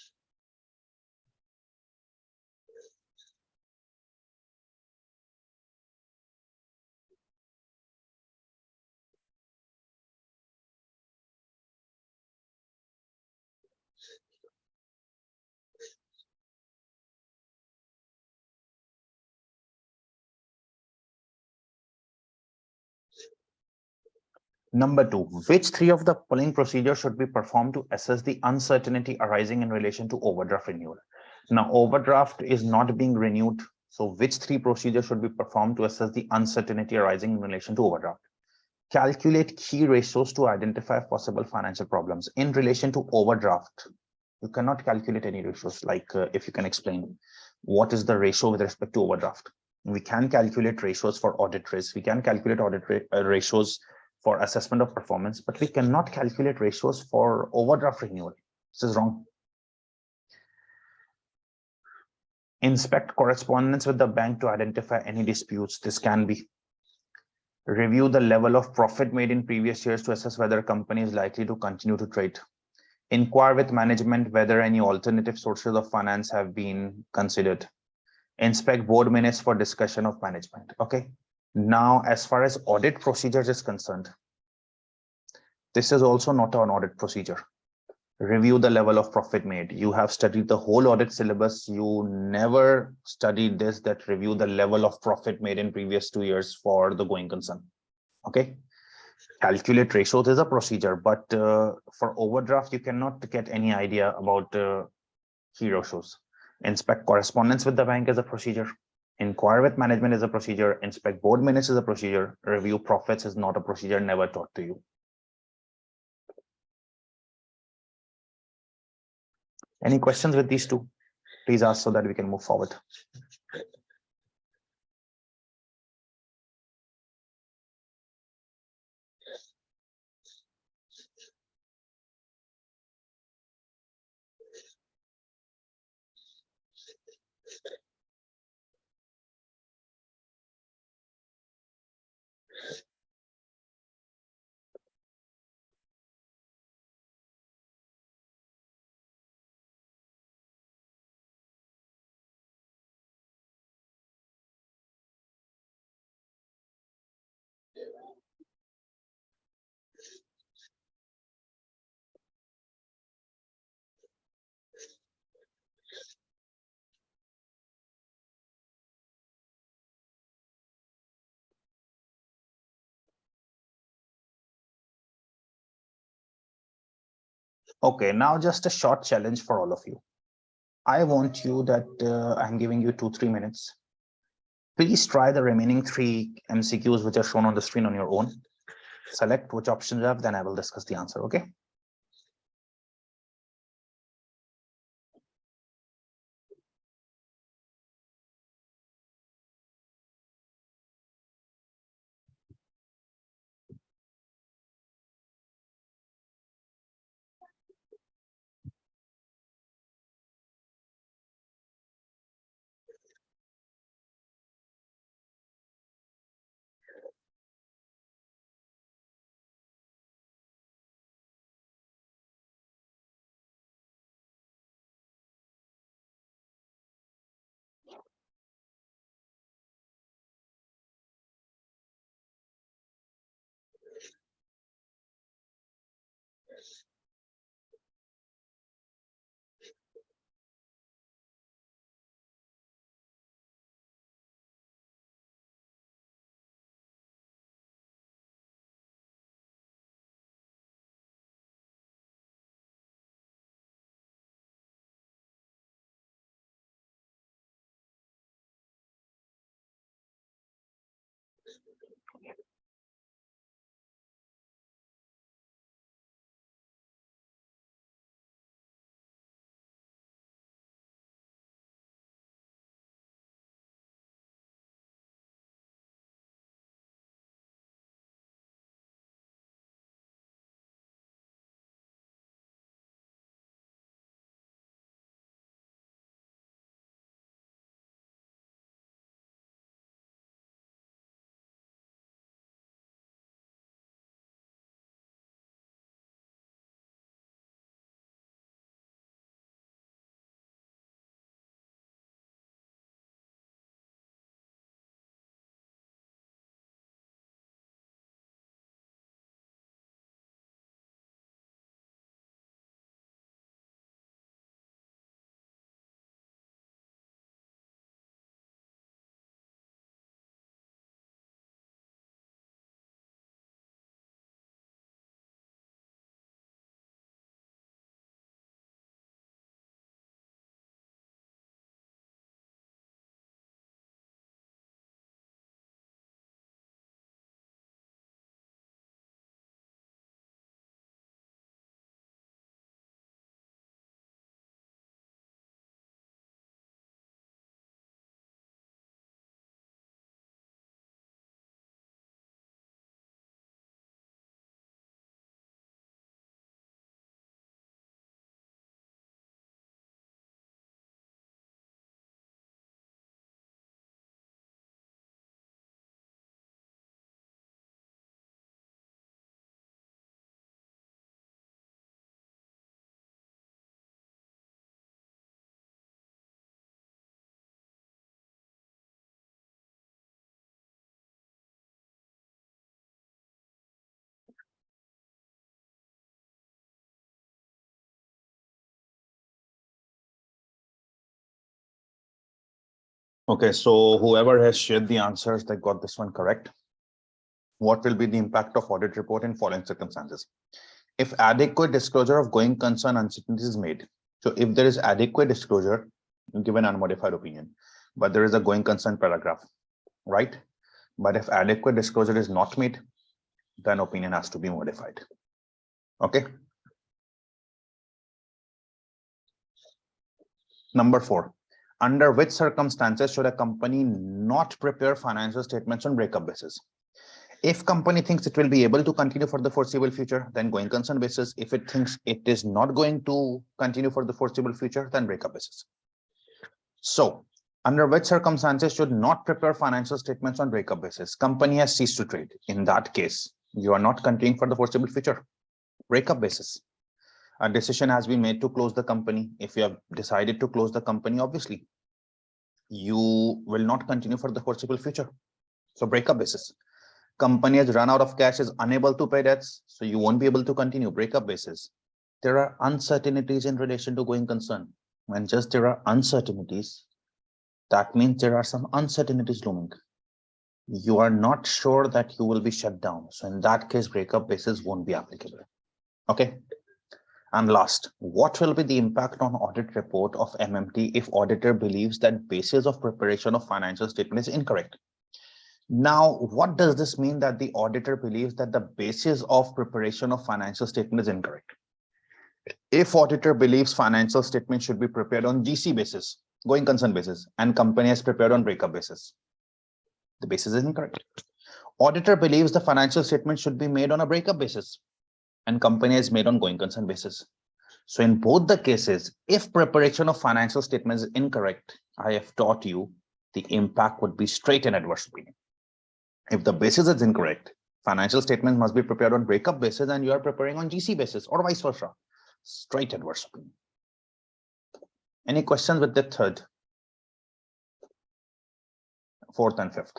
Number 2, which 3 of the following procedures should be performed to assess the uncertainty arising in relation to overdraft renewal? Now, overdraft is not being renewed. So which 3 procedures should be performed to assess the uncertainty arising in relation to overdraft? Calculate key ratios to identify possible financial problems in relation to overdraft. You cannot calculate any ratios. Like if you can explain what is the ratio with respect to overdraft? We can calculate ratios for audit risk. We can calculate ratios for assessment of performance, but we cannot calculate ratios for overdraft renewal. This is wrong. Inspect correspondence with the bank to identify any disputes. This can be. Review the level of profit made in previous years to assess whether a company is likely to continue to trade. Inquire with management whether any alternative sources of finance have been considered. Inspect board minutes for discussion of management. Okay. Now, as far as audit procedures is concerned, this is also not an audit procedure. Review the level of profit made. You have studied the whole audit syllabus. You never studied this, that review the level of profit made in previous 2 years for the going concern. Okay. Calculate ratios is a procedure, but for overdraft, you cannot get any idea about key ratios. Inspect correspondence with the bank is a procedure. Inquire with management is a procedure. Inspect board minutes is a procedure. Review profits is not a procedure, never taught to you. Any questions with these two? Please ask so that we can move forward. Okay, now just a short challenge for all of you. I want you that I'm giving you 2-3 minutes. Please try the remaining 3 MCQs which are shown on the screen on your own. Select which options you have, then I will discuss the answer. Okay. Okay, so whoever has shared the answers, they got this one correct. What will be the impact of audit report in following circumstances? If adequate disclosure of going concern uncertainties is made. So if there is adequate disclosure, you give an unmodified opinion, but there is a going concern paragraph, right? But if adequate disclosure is not made, then opinion has to be modified. Okay. Number 4, under which circumstances should a company not prepare financial statements on breakup basis? If company thinks it will be able to continue for the foreseeable future, then going concern basis. If it thinks it is not going to continue for the foreseeable future, then breakup basis. So under which circumstances should not prepare financial statements on breakup basis? Company has ceased to trade. In that case, you are not continuing for the foreseeable future. Breakup basis. A decision has been made to close the company. If you have decided to close the company, obviously, you will not continue for the foreseeable future. So breakup basis. Company has run out of cash, is unable to pay debts, so you won't be able to continue. Breakup basis. There are uncertainties in relation to going concern. When just there are uncertainties, that means there are some uncertainties looming. You are not sure that you will be shut down. So in that case, breakup basis won't be applicable. Okay. And last, what will be the impact on audit report of MMT if auditor believes that basis of preparation of financial statement is incorrect? Now, what does this mean that the auditor believes that the basis of preparation of financial statement is incorrect? If auditor believes financial statement should be prepared on GC basis, going concern basis, and company has prepared on breakup basis, the basis is incorrect. Auditor believes the financial statement should be made on a breakup basis, and company is made on going concern basis. So in both the cases, if preparation of financial statements is incorrect, I have taught you the impact would be straight and adverse opinion. If the basis is incorrect, financial statements must be prepared on breakup basis and you are preparing on GC basis or vice versa. Straight adverse opinion. Any questions with the third, fourth, and fifth?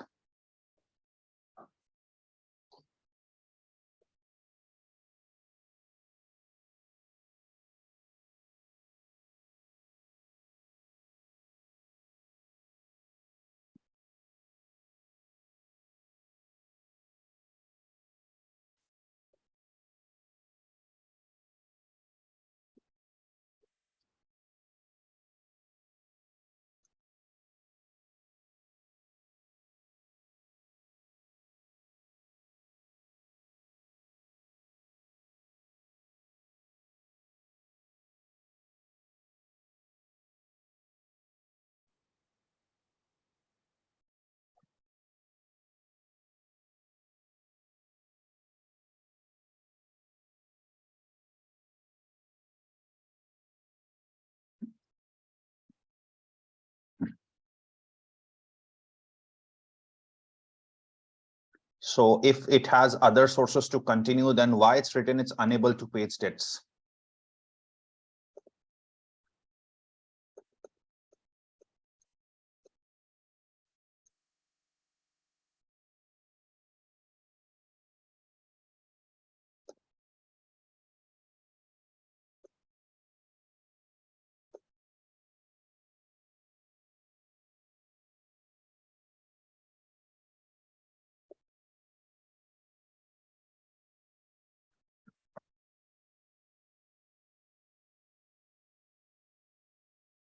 So if it has other sources to continue, then why it's written it's unable to pay its debts?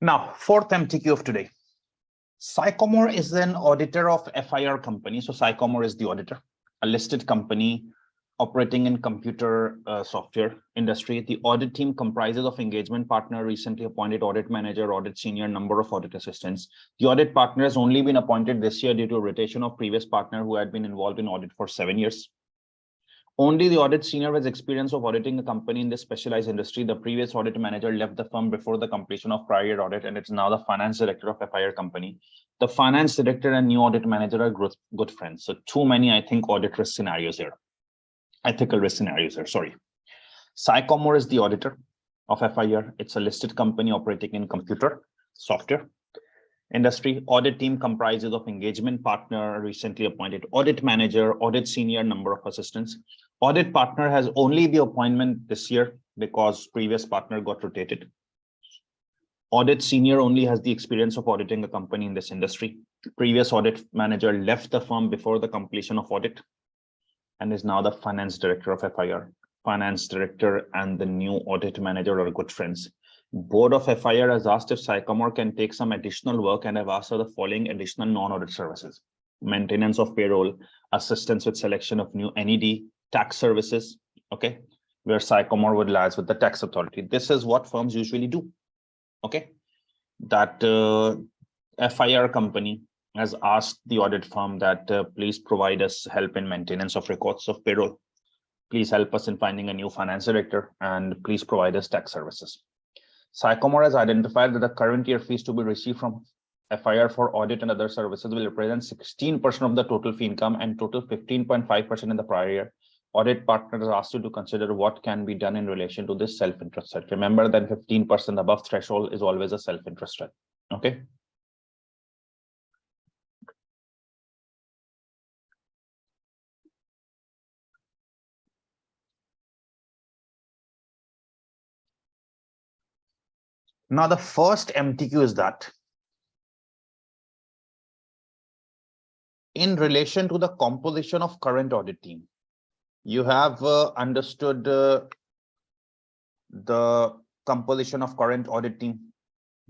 Now, fourth MTQ of today. Sycamore is an auditor of FIR company. So Sycamore is the auditor, a listed company operating in computer software industry. The audit team comprises of engagement partner, recently appointed audit manager, audit senior, number of audit assistants. The audit partner has only been appointed this year due to a rotation of previous partner who had been involved in audit for 7 years. Only the audit senior has experience of auditing a company in this specialized industry. The previous audit manager left the firm before the completion of prior year audit, and it's now the finance director of FIR company. The finance director and new audit manager are good friends. So too many, I think, audit risk scenarios here. Ethical risk scenarios here, sorry. Sycamore is the auditor of FIR. It's a listed company operating in computer software industry. Audit team comprises of engagement partner, recently appointed audit manager, audit senior, number of assistants. Audit partner has only the appointment this year because previous partner got rotated. Audit senior only has the experience of auditing a company in this industry. Previous audit manager left the firm before the completion of audit and is now the finance director of FIR. Finance director and the new audit manager are good friends. Board of FIR has asked if Sycamore can take some additional work and have asked for the following additional non-audit services: maintenance of payroll, assistance with selection of new NED, tax services, okay, where Sycamore would liaise with the tax authority. This is what firms usually do, okay. That FIR company has asked the audit firm that please provide us help in maintenance of records of payroll. Please help us in finding a new finance director, and please provide us tax services. Sycamore has identified that the current year fees to be received from FIR for audit and other services will represent 16% of the total fee income and total 15.5% in the prior year. Audit partner is asked you to consider what can be done in relation to this self-interest threat. Remember that 15% above threshold is always a self-interest threat. Okay. Now, the first MTQ is that in relation to the composition of current audit team, you have understood the composition of current audit team.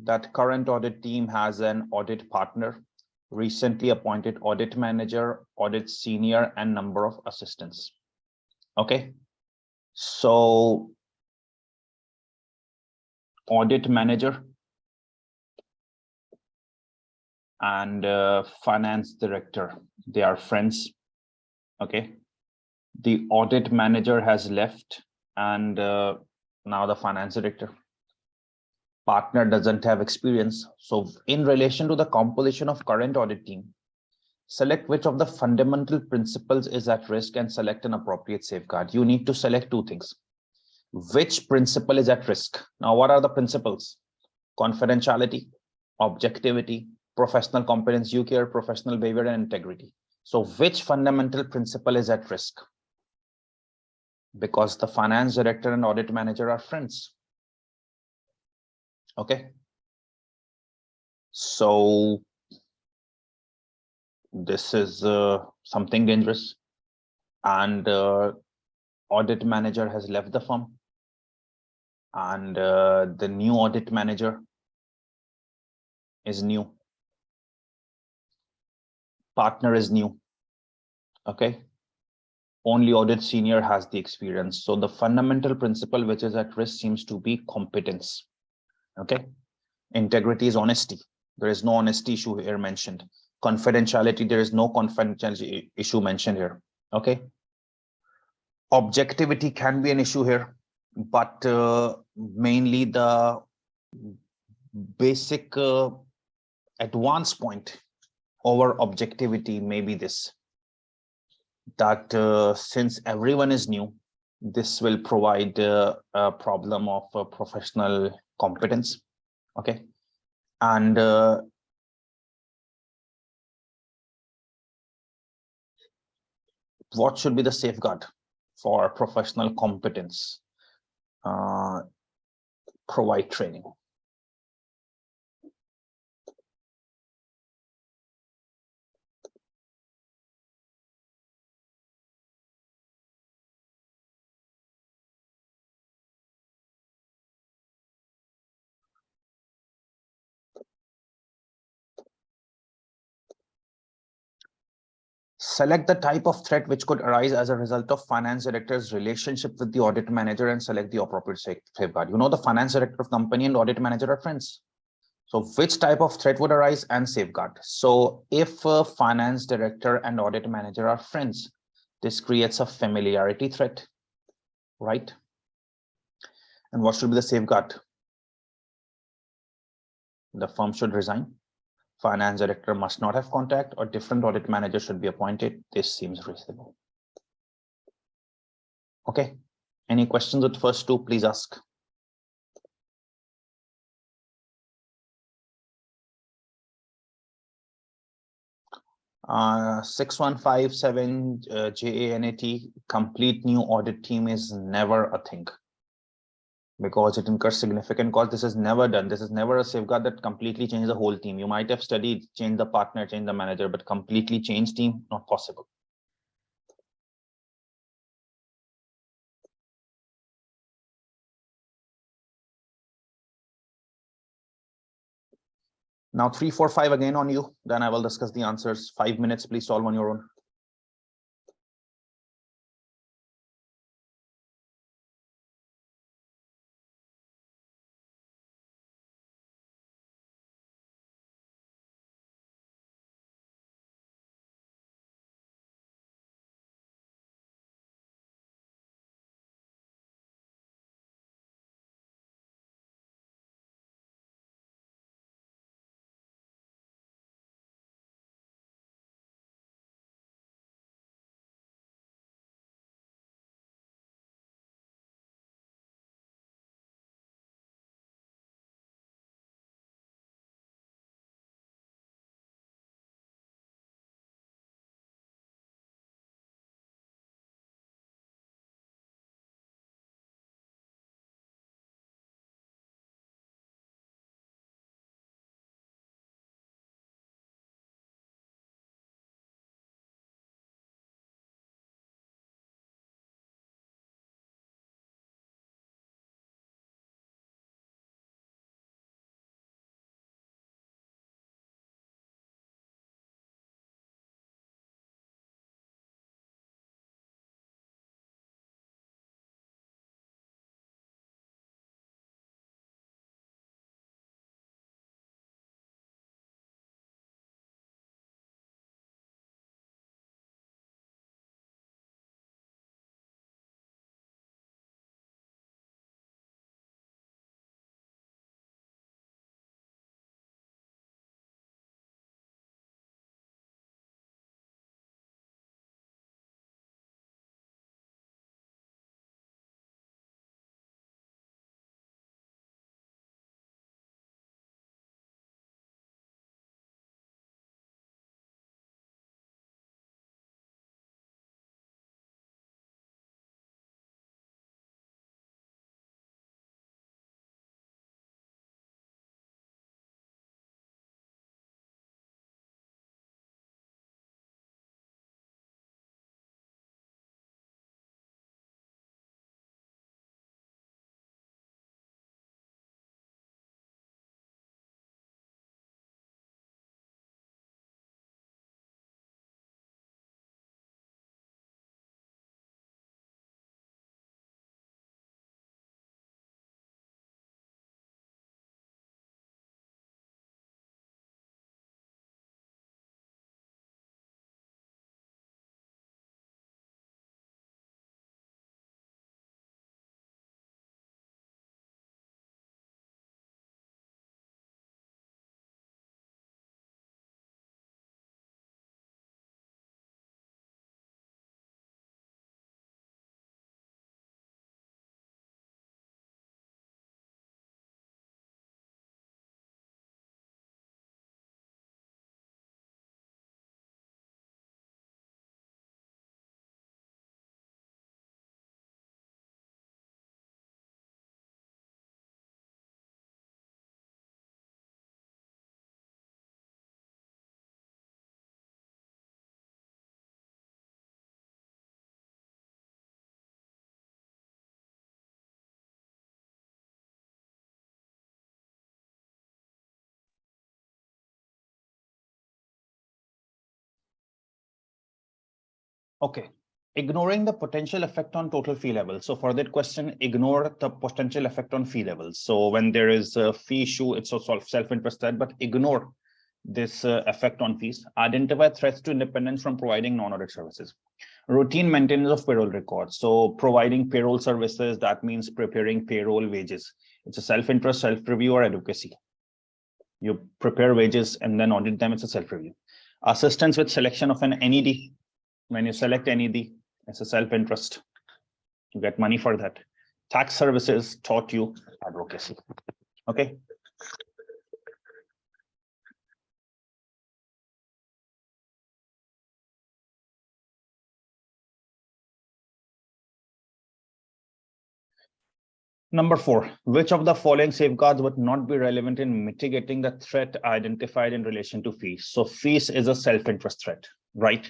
That current audit team has an audit partner, recently appointed audit manager, audit senior, and number of assistants. Okay, so audit manager and finance director, they are friends. Okay, the audit manager has left, and now the finance director. Partner doesn't have experience. So in relation to the composition of current audit team, select which of the fundamental principles is at risk and select an appropriate safeguard. You need to select two things. Which principle is at risk? Now, what are the principles? Confidentiality, objectivity, professional competence, due care, professional behavior, and integrity. So which fundamental principle is at risk? Because the finance director and audit manager are friends. Okay. So this is something dangerous, and audit manager has left the firm, and the new audit manager is new. Partner is new. Okay. Only audit senior has the experience. So the fundamental principle which is at risk seems to be competence. Okay. Integrity is honesty. There is no honesty issue here mentioned. Confidentiality, there is no confidentiality issue mentioned here. Okay. Objectivity can be an issue here, but mainly the basic advance point over objectivity may be this, that since everyone is new, this will provide a problem of professional competence. Okay. And what should be the safeguard for professional competence? Provide training. Select the type of threat which could arise as a result of finance director's relationship with the audit manager and select the appropriate safeguard. You know, the finance director of company and audit manager are friends. So which type of threat would arise and safeguard? So if a finance director and audit manager are friends, this creates a familiarity threat, right? And what should be the safeguard? The firm should resign. Finance director must not have contact, or different audit manager should be appointed. This seems reasonable. Okay. Any questions with first two, please ask. Uh, 6157 JANAT, complete new audit team is never a thing. because it incurs significant cost. This is never done. This is never a safeguard that completely changes the whole team. You might have studied, change the partner, change the manager, but completely change team, not possible. Now 3, 4, 5 again on you. Then I will discuss the answers. 5 minutes, please solve on your own. Okay. Ignoring the potential effect on total fee level. So for that question, ignore the potential effect on fee levels. So when there is a fee issue, it's also self-interested, but ignore this effect on fees. Identify threats to independence from providing non-audit services. Routine maintenance of payroll records. So providing payroll services, that means preparing payroll wages. It's a self-interest, self-review, or advocacy. You prepare wages and then audit them. It's a self-review. Assistance with selection of an NED. When you select NED, it's a self-interest. You get money for that. Tax services taught you advocacy. Okay. Number 4, which of the following safeguards would not be relevant in mitigating the threat identified in relation to fees? So fees is a self-interest threat, right?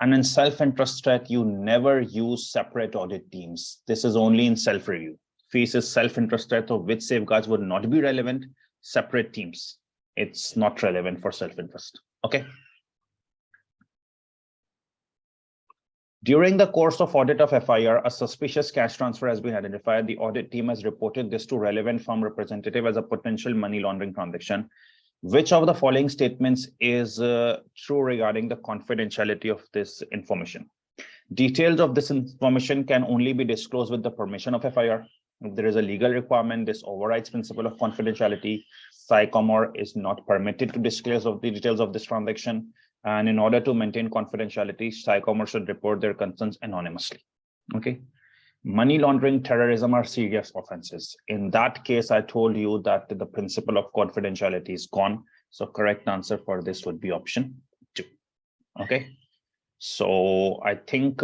And in self-interest threat, you never use separate audit teams. This is only in self-review. Fees is self-interest threat, of which safeguards would not be relevant, separate teams. It's not relevant for self-interest, okay? During the course of audit of FIR, a suspicious cash transfer has been identified. The audit team has reported this to relevant firm representative as a potential money laundering transaction. Which of the following statements is true regarding the confidentiality of this information? Details of this information can only be disclosed with the permission of FIR. If there is a legal requirement, this overrides principle of confidentiality. Sycomore is not permitted to disclose of the details of this transaction. And in order to maintain confidentiality, Sycomore should report their concerns anonymously. Okay. Money laundering, terrorism are serious offenses. In that case, I told you that the principle of confidentiality is gone. So correct answer for this would be option 2. Okay. So I think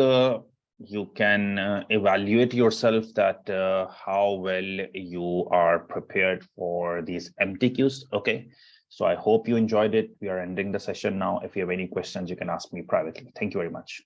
you can evaluate yourself that how well you are prepared for these MTQs. Okay. So I hope you enjoyed it. We are ending the session now. If you have any questions, you can ask me privately. Thank you very much.